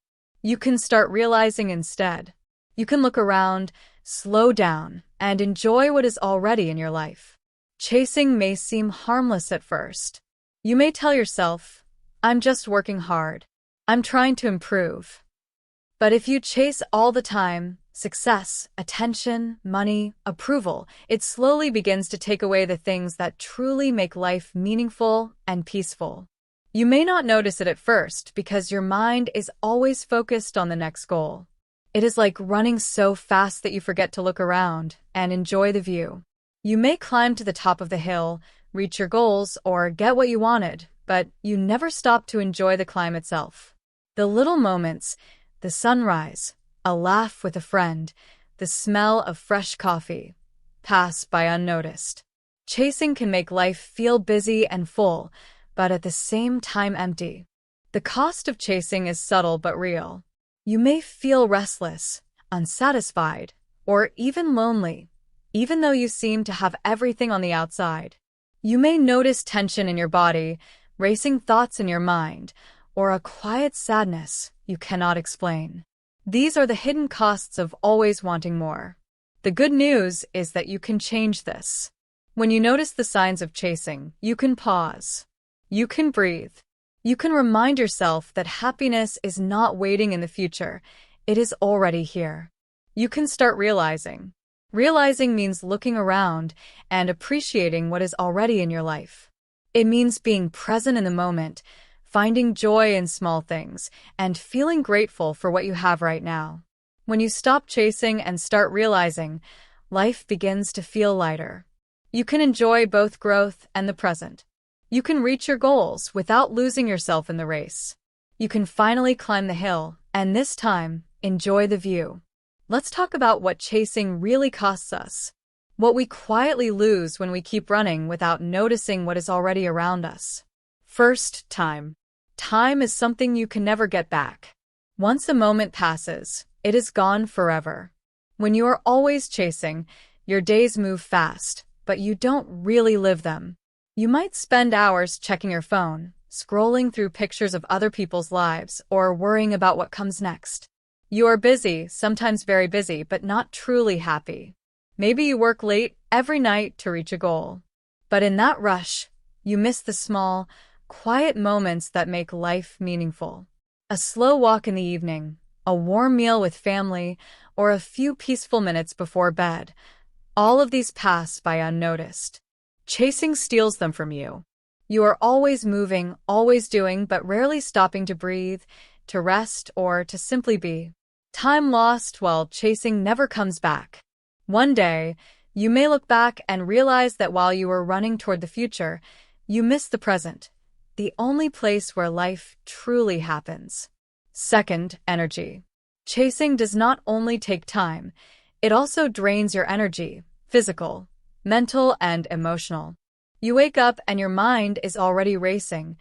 You can start realizing instead. You can look around, slow down, and enjoy what is already in your life. Chasing may seem harmless at first. You may tell yourself, I'm just working hard. I'm trying to improve. But if you chase all the time, success, attention, money, approval, it slowly begins to take away the things that truly make life meaningful and peaceful. You may not notice it at first because your mind is always focused on the next goal. It is like running so fast that you forget to look around and enjoy the view. You may climb to the top of the hill, reach your goals, or get what you wanted, but you never stop to enjoy the climb itself. The little moments, the sunrise, a laugh with a friend, the smell of fresh coffee, pass by unnoticed. Chasing can make life feel busy and full, but at the same time empty. The cost of chasing is subtle but real. You may feel restless, unsatisfied, or even lonely, even though you seem to have everything on the outside. You may notice tension in your body, racing thoughts in your mind, or a quiet sadness you cannot explain. These are the hidden costs of always wanting more. The good news is that you can change this. When you notice the signs of chasing, you can pause. You can breathe. You can remind yourself that happiness is not waiting in the future. It is already here. You can start realizing. Realizing means looking around and appreciating what is already in your life. It means being present in the moment, finding joy in small things, and feeling grateful for what you have right now. When you stop chasing and start realizing, life begins to feel lighter. You can enjoy both growth and the present. You can reach your goals without losing yourself in the race. You can finally climb the hill, and this time, enjoy the view. Let's talk about what chasing really costs us. What we quietly lose when we keep running without noticing what is already around us. First, time. Time is something you can never get back. Once a moment passes, it is gone forever. When you are always chasing, your days move fast, but you don't really live them. You might spend hours checking your phone, scrolling through pictures of other people's lives, or worrying about what comes next. You are busy, sometimes very busy, but not truly happy. Maybe you work late every night to reach a goal. But in that rush, you miss the small, quiet moments that make life meaningful. A slow walk in the evening, a warm meal with family, or a few peaceful minutes before bed. All of these pass by unnoticed. Chasing steals them from you. You are always moving, always doing, but rarely stopping to breathe, to rest, or to simply be. Time lost while chasing never comes back. One day, you may look back and realize that while you were running toward the future, you missed the present, the only place where life truly happens. Second, energy. Chasing does not only take time, it also drains your energy, physical, mental, and emotional. You wake up and your mind is already racing,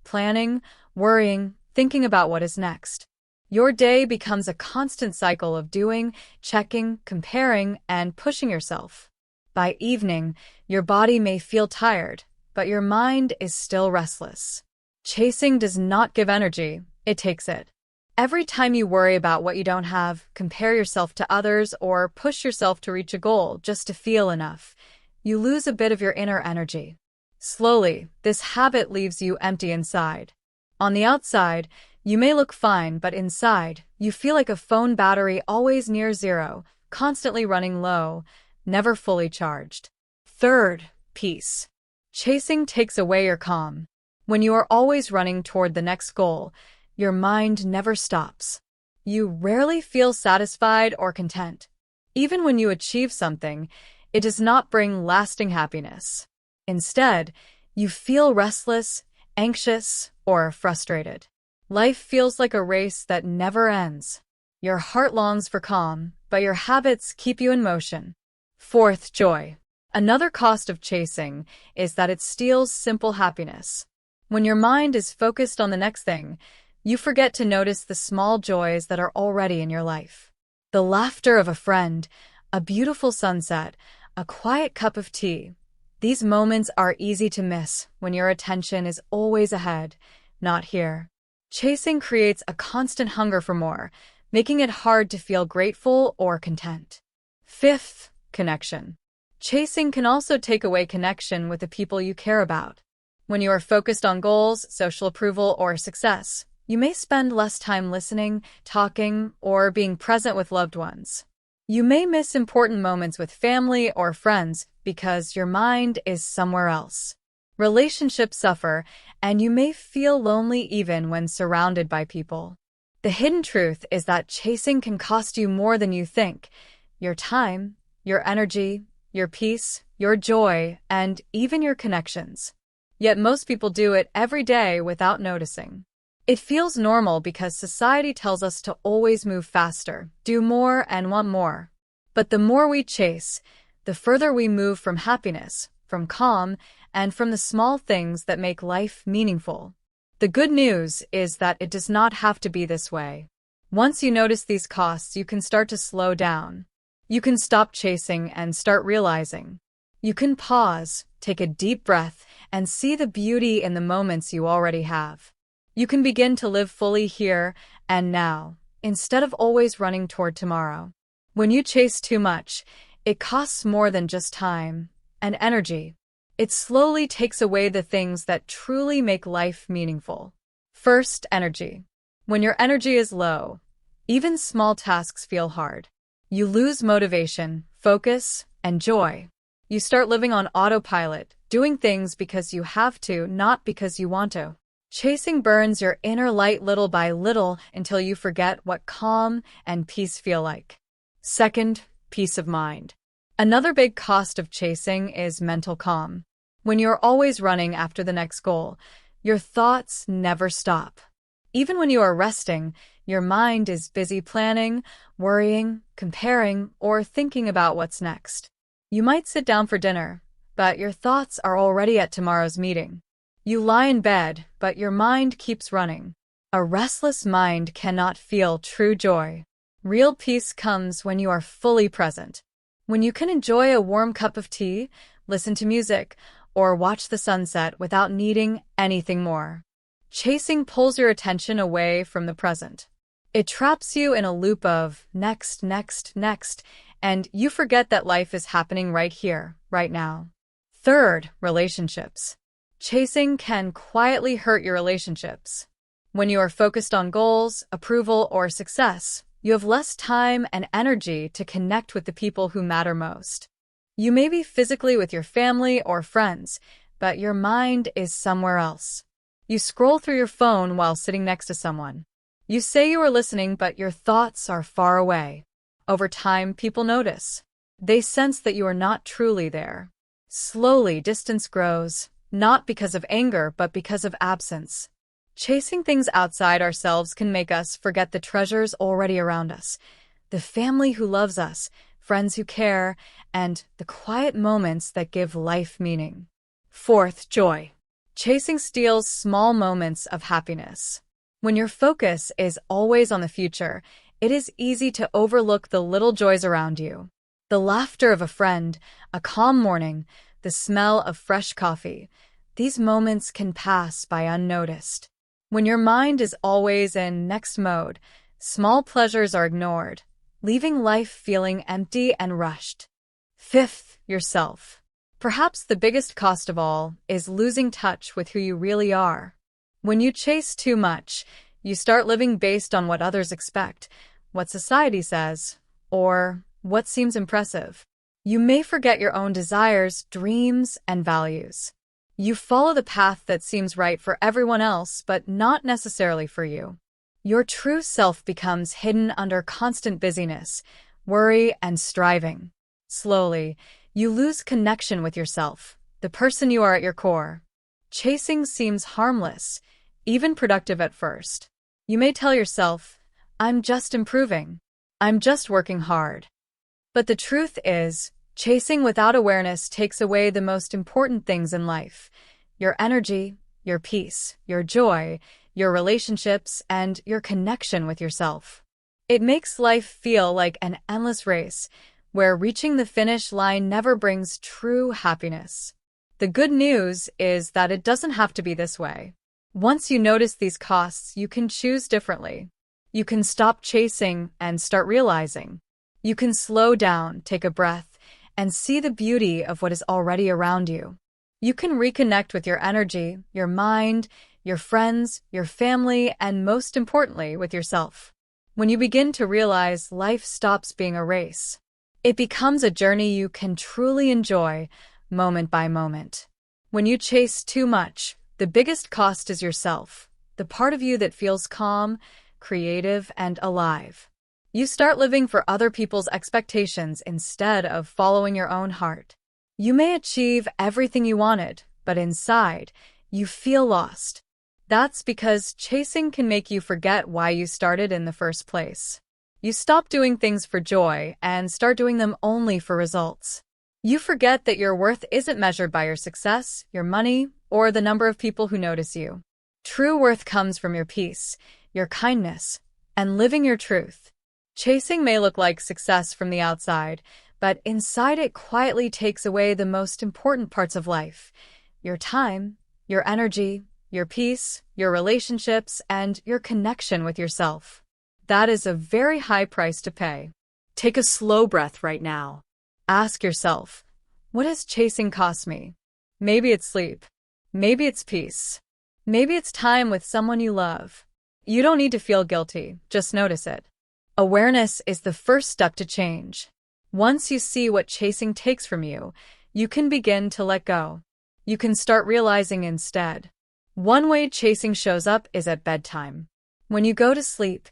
planning, worrying, thinking about what is next. Your day becomes a constant cycle of doing, checking, comparing, and pushing yourself. By evening, your body may feel tired, but your mind is still restless. Chasing does not give energy, it takes it. Every time you worry about what you don't have, compare yourself to others, or push yourself to reach a goal just to feel enough, you lose a bit of your inner energy. Slowly, this habit leaves you empty inside. On the outside, you may look fine, but inside, you feel like a phone battery always near zero, constantly running low, never fully charged. Third, peace. Chasing takes away your calm. When you are always running toward the next goal, your mind never stops. You rarely feel satisfied or content. Even when you achieve something, it does not bring lasting happiness. Instead, you feel restless, anxious, or frustrated. Life feels like a race that never ends. Your heart longs for calm, but your habits keep you in motion. Fourth, joy. Another cost of chasing is that it steals simple happiness. When your mind is focused on the next thing, you forget to notice the small joys that are already in your life. The laughter of a friend, a beautiful sunset, a quiet cup of tea. These moments are easy to miss when your attention is always ahead, not here. Chasing creates a constant hunger for more, making it hard to feel grateful or content. Fifth, connection. Chasing can also take away connection with the people you care about. When you are focused on goals, social approval, or success, you may spend less time listening, talking, or being present with loved ones. You may miss important moments with family or friends because your mind is somewhere else. Relationships suffer, and you may feel lonely even when surrounded by people. The hidden truth is that chasing can cost you more than you think: your time, your energy, your peace, your joy, and even your connections. Yet most people do it every day without noticing. It feels normal because society tells us to always move faster, do more, and want more. But the more we chase, the further we move from happiness, from calm, and from the small things that make life meaningful. The good news is that it does not have to be this way. Once you notice these costs, you can start to slow down. You can stop chasing and start realizing. You can pause, take a deep breath, and see the beauty in the moments you already have. You can begin to live fully here and now, instead of always running toward tomorrow. When you chase too much, it costs more than just time and energy. It slowly takes away the things that truly make life meaningful. First, energy. When your energy is low, even small tasks feel hard. You lose motivation, focus, and joy. You start living on autopilot, doing things because you have to, not because you want to. Chasing burns your inner light little by little until you forget what calm and peace feel like. Second, peace of mind. Another big cost of chasing is mental calm. When you're always running after the next goal, your thoughts never stop. Even when you are resting, your mind is busy planning, worrying, comparing, or thinking about what's next. You might sit down for dinner, but your thoughts are already at tomorrow's meeting. You lie in bed, but your mind keeps running. A restless mind cannot feel true joy. Real peace comes when you are fully present. When you can enjoy a warm cup of tea, listen to music, or watch the sunset without needing anything more. Chasing pulls your attention away from the present. It traps you in a loop of next, next, next, and you forget that life is happening right here, right now. Third, relationships. Chasing can quietly hurt your relationships. When you are focused on goals, approval, or success, you have less time and energy to connect with the people who matter most. You may be physically with your family or friends, but your mind is somewhere else. You scroll through your phone while sitting next to someone. You say you are listening, but your thoughts are far away. Over time, people notice. They sense that you are not truly there. Slowly, distance grows, not because of anger, but because of absence. Chasing things outside ourselves can make us forget the treasures already around us, the family who loves us, friends who care, and the quiet moments that give life meaning. Fourth, joy. Chasing steals small moments of happiness. When your focus is always on the future, it is easy to overlook the little joys around you. The laughter of a friend, a calm morning, the smell of fresh coffee. These moments can pass by unnoticed. When your mind is always in next mode, small pleasures are ignored, leaving life feeling empty and rushed. Fifth, yourself. Perhaps the biggest cost of all is losing touch with who you really are. When you chase too much, you start living based on what others expect, what society says, or what seems impressive. You may forget your own desires, dreams, and values. You follow the path that seems right for everyone else, but not necessarily for you. Your true self becomes hidden under constant busyness, worry, and striving. Slowly, you lose connection with yourself, the person you are at your core. Chasing seems harmless, even productive at first. You may tell yourself, "I'm just improving. I'm just working hard." But the truth is, chasing without awareness takes away the most important things in life: your energy, your peace, your joy, your relationships, and your connection with yourself. It makes life feel like an endless race, where reaching the finish line never brings true happiness. The good news is that it doesn't have to be this way. Once you notice these costs, you can choose differently. You can stop chasing and start realizing. You can slow down, take a breath, and see the beauty of what is already around you. You can reconnect with your energy, your mind, your friends, your family, and most importantly, with yourself. When you begin to realize life stops being a race, it becomes a journey you can truly enjoy, moment by moment. When you chase too much, the biggest cost is yourself, the part of you that feels calm, creative, and alive. You start living for other people's expectations instead of following your own heart. You may achieve everything you wanted, but inside, you feel lost. That's because chasing can make you forget why you started in the first place. You stop doing things for joy and start doing them only for results. You forget that your worth isn't measured by your success, your money, or the number of people who notice you. True worth comes from your peace, your kindness, and living your truth. Chasing may look like success from the outside, but inside it quietly takes away the most important parts of life: your time, your energy, your peace, your relationships, and your connection with yourself. That is a very high price to pay. Take a slow breath right now. Ask yourself, what has chasing cost me? Maybe it's sleep. Maybe it's peace. Maybe it's time with someone you love. You don't need to feel guilty, just notice it. Awareness is the first step to change. Once you see what chasing takes from you, you can begin to let go. You can start realizing instead. One way chasing shows up is at bedtime. When you go to sleep,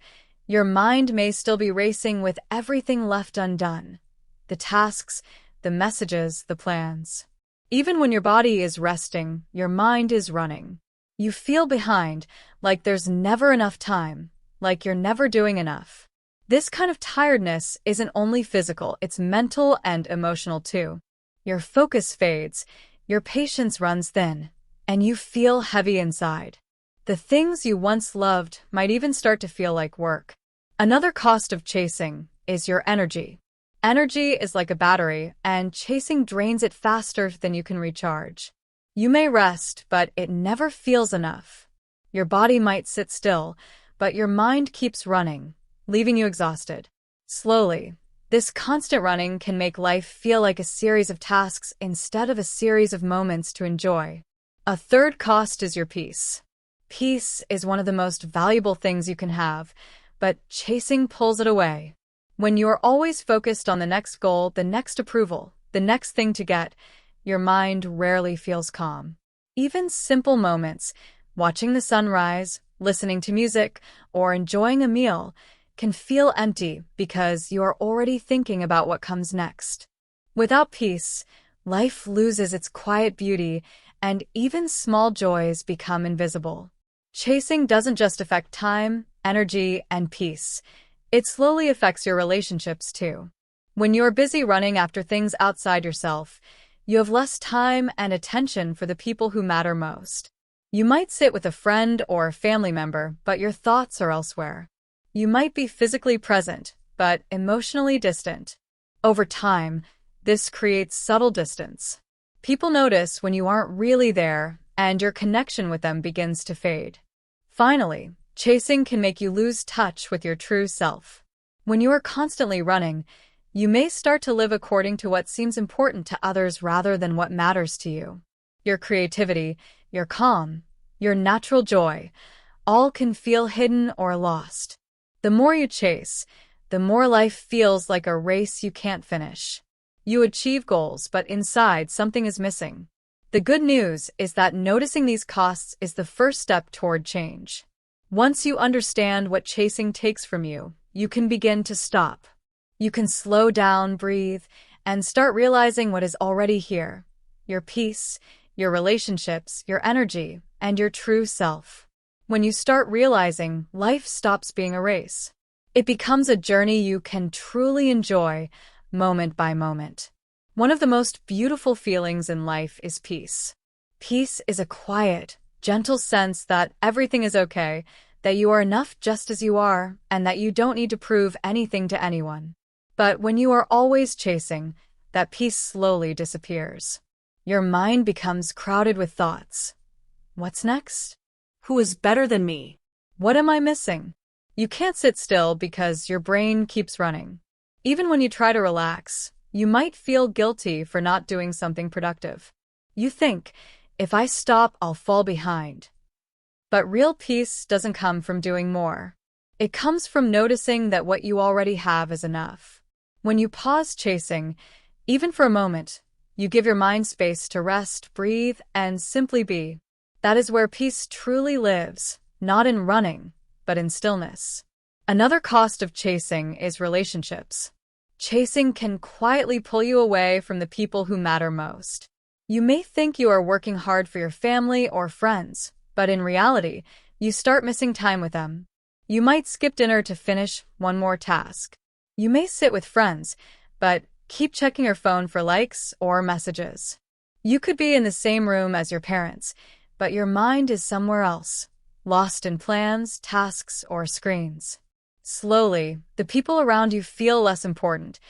your mind may still be racing with everything left undone. The tasks, the messages, the plans. Even when your body is resting, your mind is running. You feel behind, like there's never enough time, like you're never doing enough. This kind of tiredness isn't only physical, it's mental and emotional too. Your focus fades, your patience runs thin, and you feel heavy inside. The things you once loved might even start to feel like work. Another cost of chasing is your energy. Energy is like a battery, and chasing drains it faster than you can recharge. You may rest, but it never feels enough. Your body might sit still, but your mind keeps running, leaving you exhausted. Slowly, this constant running can make life feel like a series of tasks instead of a series of moments to enjoy. A third cost is your peace. Peace is one of the most valuable things you can have, but chasing pulls it away. When you are always focused on the next goal, the next approval, the next thing to get, your mind rarely feels calm. Even simple moments, watching the sunrise, listening to music, or enjoying a meal, can feel empty because you are already thinking about what comes next. Without peace, life loses its quiet beauty, and even small joys become invisible. Chasing doesn't just affect time, energy, and peace. It slowly affects your relationships too. When you're busy running after things outside yourself, you have less time and attention for the people who matter most. You might sit with a friend or a family member, but your thoughts are elsewhere. You might be physically present, but emotionally distant. Over time, this creates subtle distance. People notice when you aren't really there, and your connection with them begins to fade. Finally, chasing can make you lose touch with your true self. When you are constantly running, you may start to live according to what seems important to others rather than what matters to you. Your creativity, your calm, your natural joy, all can feel hidden or lost. The more you chase, the more life feels like a race you can't finish. You achieve goals, but inside something is missing. The good news is that noticing these costs is the first step toward change. Once you understand what chasing takes from you, you can begin to stop. You can slow down, breathe, and start realizing what is already here: your peace, your relationships, your energy, and your true self. When you start realizing, life stops being a race. It becomes a journey you can truly enjoy, moment by moment. One of the most beautiful feelings in life is peace. Peace is a quiet, gentle sense that everything is okay, that you are enough just as you are, and that you don't need to prove anything to anyone. But when you are always chasing, that peace slowly disappears. Your mind becomes crowded with thoughts. What's next? Who is better than me? What am I missing? You can't sit still because your brain keeps running. Even when you try to relax, you might feel guilty for not doing something productive. You think, if I stop, I'll fall behind. But real peace doesn't come from doing more. It comes from noticing that what you already have is enough. When you pause chasing, even for a moment, you give your mind space to rest, breathe, and simply be. That is where peace truly lives, not in running, but in stillness. Another cost of chasing is relationships. Chasing can quietly pull you away from the people who matter most. You may think you are working hard for your family or friends, but in reality, you start missing time with them. You might skip dinner to finish one more task. You may sit with friends, but keep checking your phone for likes or messages. You could be in the same room as your parents, but your mind is somewhere else, lost in plans, tasks, or screens. Slowly, the people around you feel less important,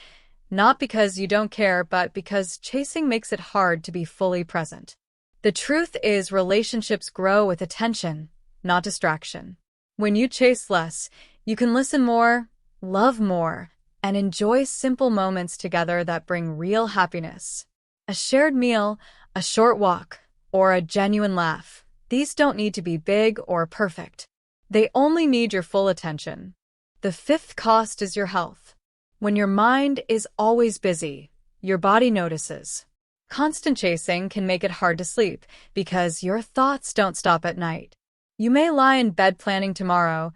not because you don't care, but because chasing makes it hard to be fully present. The truth is, relationships grow with attention, not distraction. When you chase less, you can listen more, love more, and enjoy simple moments together that bring real happiness. A shared meal, a short walk, or a genuine laugh. These don't need to be big or perfect. They only need your full attention. The fifth cost is your health. When your mind is always busy, your body notices. Constant chasing can make it hard to sleep because your thoughts don't stop at night. You may lie in bed planning tomorrow,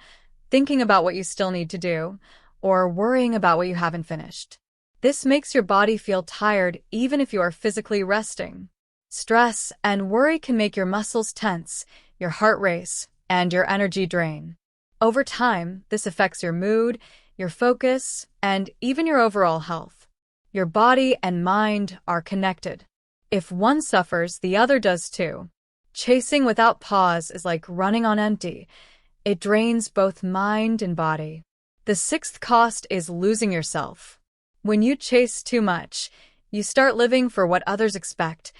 thinking about what you still need to do, or worrying about what you haven't finished. This makes your body feel tired even if you are physically resting. Stress and worry can make your muscles tense, your heart race, and your energy drain. Over time, this affects your mood, your focus, and even your overall health. Your body and mind are connected. If one suffers, the other does too. Chasing without pause is like running on empty. It drains both mind and body. The sixth cost is losing yourself. When you chase too much, you start living for what others expect,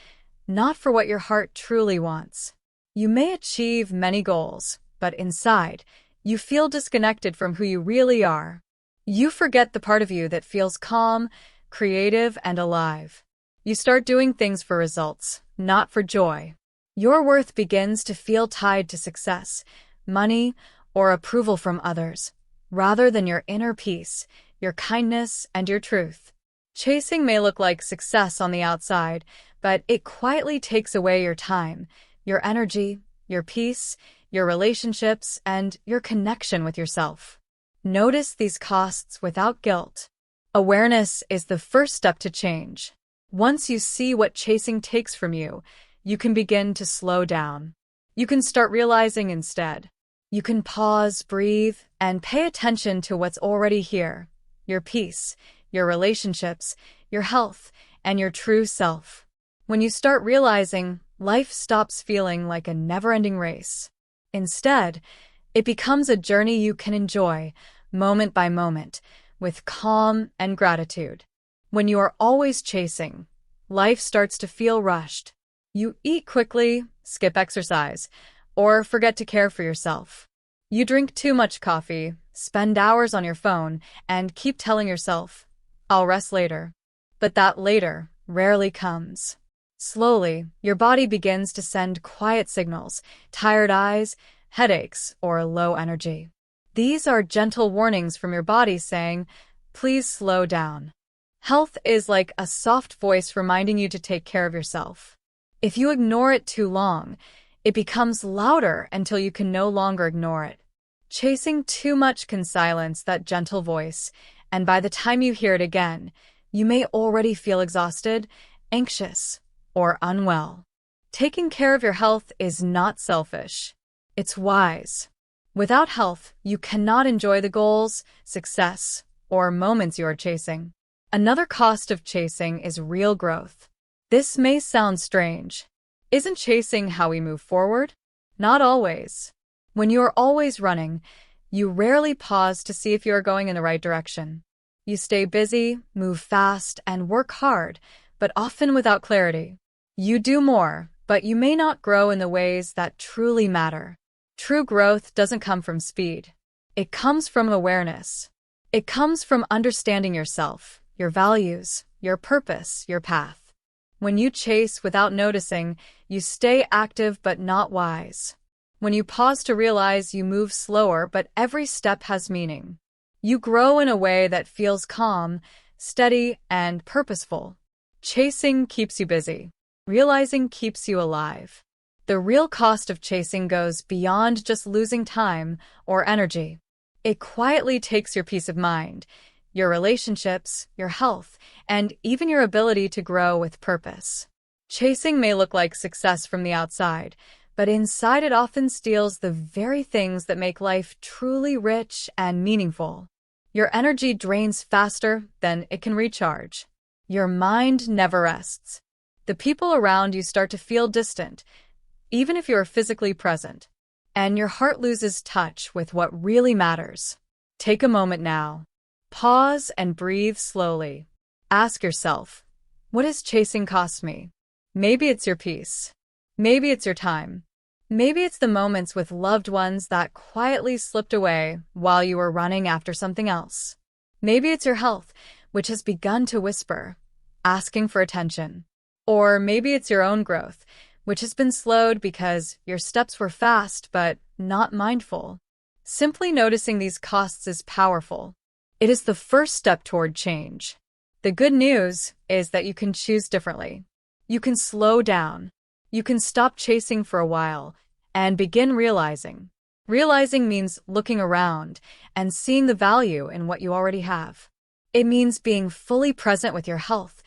not for what your heart truly wants. You may achieve many goals, but inside, you feel disconnected from who you really are. You forget the part of you that feels calm, creative, and alive. You start doing things for results, not for joy. Your worth begins to feel tied to success, money, or approval from others, rather than your inner peace, your kindness, and your truth. Chasing may look like success on the outside, but it quietly takes away your time, your energy, your peace, your relationships, and your connection with yourself. Notice these costs without guilt. Awareness is the first step to change. Once you see what chasing takes from you, you can begin to slow down. You can start realizing instead. You can pause, breathe, and pay attention to what's already here. Your peace, your relationships, your health, and your true self. When you start realizing, life stops feeling like a never-ending race. Instead, it becomes a journey you can enjoy, moment by moment, with calm and gratitude. When you are always chasing, life starts to feel rushed. You eat quickly, skip exercise, or forget to care for yourself. You drink too much coffee, spend hours on your phone, and keep telling yourself, "I'll rest later." But that later rarely comes. Slowly, your body begins to send quiet signals, tired eyes, headaches, or low energy. These are gentle warnings from your body saying, "Please slow down." Health is like a soft voice reminding you to take care of yourself. If you ignore it too long, it becomes louder until you can no longer ignore it. Chasing too much can silence that gentle voice, and by the time you hear it again, you may already feel exhausted, anxious, or unwell. Taking care of your health is not selfish. It's wise. Without health, you cannot enjoy the goals, success, or moments you are chasing. Another cost of chasing is real growth. This may sound strange. Isn't chasing how we move forward? Not always. When you are always running, you rarely pause to see if you are going in the right direction. You stay busy, move fast, and work hard, but often without clarity. You do more, but you may not grow in the ways that truly matter. True growth doesn't come from speed. It comes from awareness. It comes from understanding yourself, your values, your purpose, your path. When you chase without noticing, you stay active but not wise. When you pause to realize, you move slower, but every step has meaning. You grow in a way that feels calm, steady, and purposeful. Chasing keeps you busy. Realizing keeps you alive. The real cost of chasing goes beyond just losing time or energy. It quietly takes your peace of mind, your relationships, your health, and even your ability to grow with purpose. Chasing may look like success from the outside, but inside it often steals the very things that make life truly rich and meaningful. Your energy drains faster than it can recharge. Your mind never rests. The people around you start to feel distant, even if you are physically present, and your heart loses touch with what really matters. Take a moment now. Pause and breathe slowly. Ask yourself, what is chasing cost me? Maybe it's your peace. Maybe it's your time. Maybe it's the moments with loved ones that quietly slipped away while you were running after something else. Maybe it's your health, which has begun to whisper, asking for attention. Or maybe it's your own growth, which has been slowed because your steps were fast but not mindful. Simply noticing these costs is powerful. It is the first step toward change. The good news is that you can choose differently. You can slow down. You can stop chasing for a while and begin realizing. Realizing means looking around and seeing the value in what you already have. It means being fully present with your health,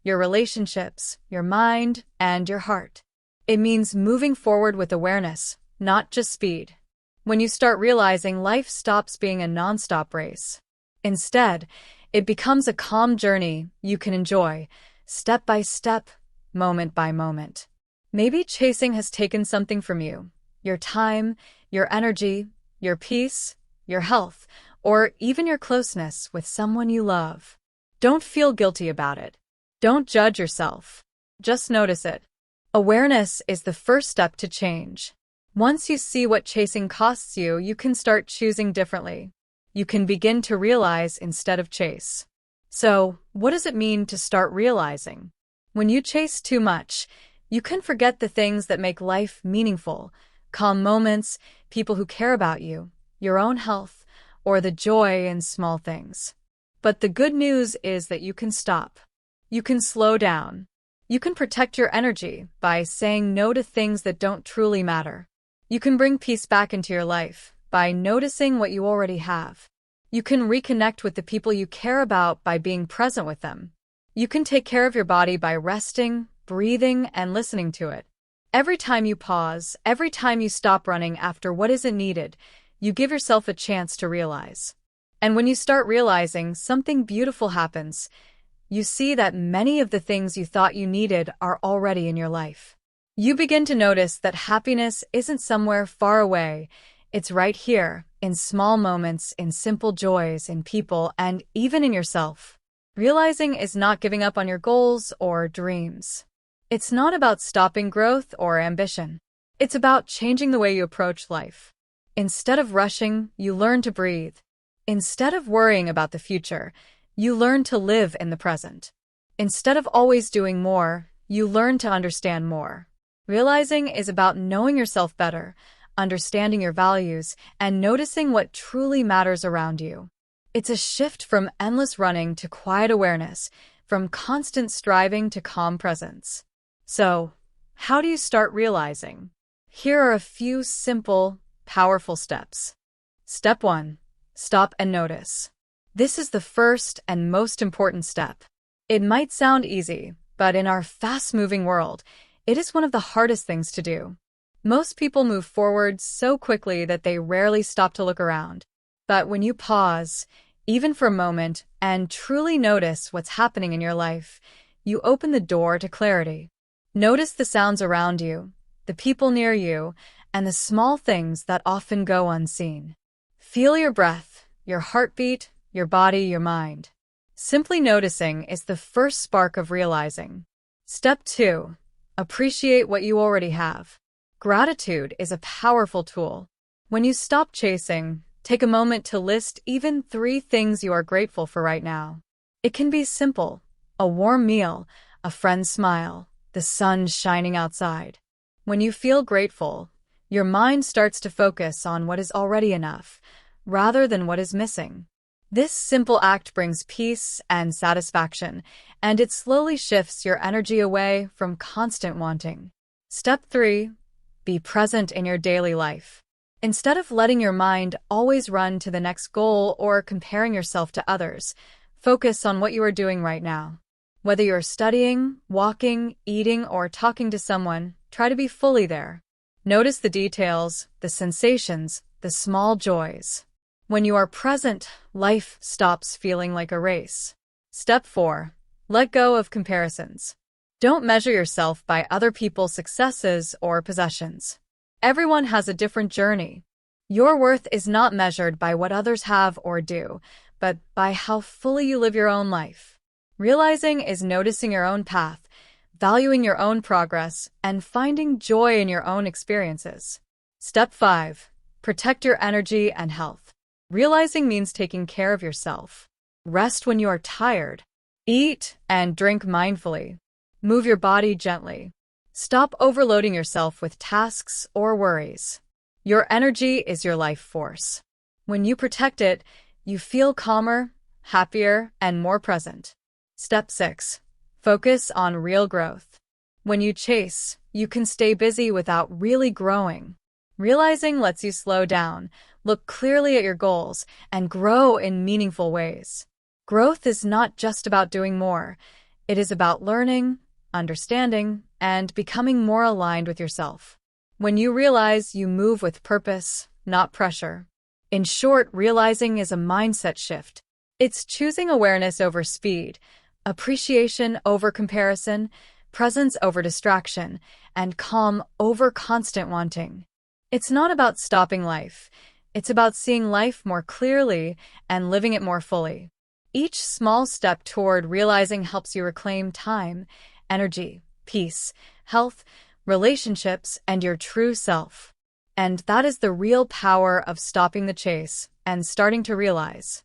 your relationships, your mind, and your heart. It means moving forward with awareness, not just speed. When you start realizing, life stops being a nonstop race. Instead, it becomes a calm journey you can enjoy, step by step, moment by moment. Maybe chasing has taken something from you, your time, your energy, your peace, your health, or even your closeness with someone you love. Don't feel guilty about it. Don't judge yourself. Just notice it. Awareness is the first step to change. Once you see what chasing costs you, you can start choosing differently. You can begin to realize instead of chase. So, what does it mean to start realizing? When you chase too much, you can forget the things that make life meaningful, calm moments, people who care about you, your own health, or the joy in small things. But the good news is that you can stop. You can slow down. You can protect your energy by saying no to things that don't truly matter. You can bring peace back into your life by noticing what you already have. You can reconnect with the people you care about by being present with them. You can take care of your body by resting, breathing, and listening to it. Every time you pause, every time you stop running after what isn't needed, you give yourself a chance to realize. And when you start realizing, something beautiful happens. You see that many of the things you thought you needed are already in your life. You begin to notice that happiness isn't somewhere far away. It's right here, in small moments, in simple joys, in people, and even in yourself. Realizing is not giving up on your goals or dreams. It's not about stopping growth or ambition. It's about changing the way you approach life. Instead of rushing, you learn to breathe. Instead of worrying about the future, you learn to live in the present. Instead of always doing more, you learn to understand more. Realizing is about knowing yourself better, understanding your values, and noticing what truly matters around you. It's a shift from endless running to quiet awareness, from constant striving to calm presence. So, how do you start realizing? Here are a few simple, powerful steps. Step 1. Stop and notice. This is the first and most important step. It might sound easy, but in our fast-moving world, it is one of the hardest things to do. Most people move forward so quickly that they rarely stop to look around. But when you pause, even for a moment, and truly notice what's happening in your life, you open the door to clarity. Notice the sounds around you, the people near you, and the small things that often go unseen. Feel your breath, your heartbeat, your body, your mind. Simply noticing is the first spark of realizing. Step 2. Appreciate what you already have. Gratitude is a powerful tool. When you stop chasing, Take a moment to list even 3 things you are grateful for right now. It can be simple: a warm meal, a friend's smile, the sun shining outside. When you feel grateful, your mind starts to focus on what is already enough, rather than what is missing. This simple act brings peace and satisfaction, and it slowly shifts your energy away from constant wanting. Step 3. Be present in your daily life. Instead of letting your mind always run to the next goal or comparing yourself to others, focus on what you are doing right now. Whether you're studying, walking, eating, or talking to someone, try to be fully there. Notice the details, the sensations, the small joys. When you are present, life stops feeling like a race. Step 4. Let go of comparisons. Don't measure yourself by other people's successes or possessions. Everyone has a different journey. Your worth is not measured by what others have or do, but by how fully you live your own life. Realizing is noticing your own path, valuing your own progress, and finding joy in your own experiences. Step 5. Protect your energy and health. Realizing means taking care of yourself. Rest when you are tired. Eat and drink mindfully. Move your body gently. Stop overloading yourself with tasks or worries. Your energy is your life force. When you protect it, you feel calmer, happier, and more present. Step 6. Focus on real growth. When you chase, you can stay busy without really growing. Realizing lets you slow down, look clearly at your goals, and grow in meaningful ways. Growth is not just about doing more. It is about learning, understanding, and becoming more aligned with yourself. When you realize, you move with purpose, not pressure. In short, realizing is a mindset shift. It's choosing awareness over speed, appreciation over comparison, presence over distraction, and calm over constant wanting. It's not about stopping life. It's about seeing life more clearly and living it more fully. Each small step toward realizing helps you reclaim time, energy, peace, health, relationships, and your true self. And that is the real power of stopping the chase and starting to realize.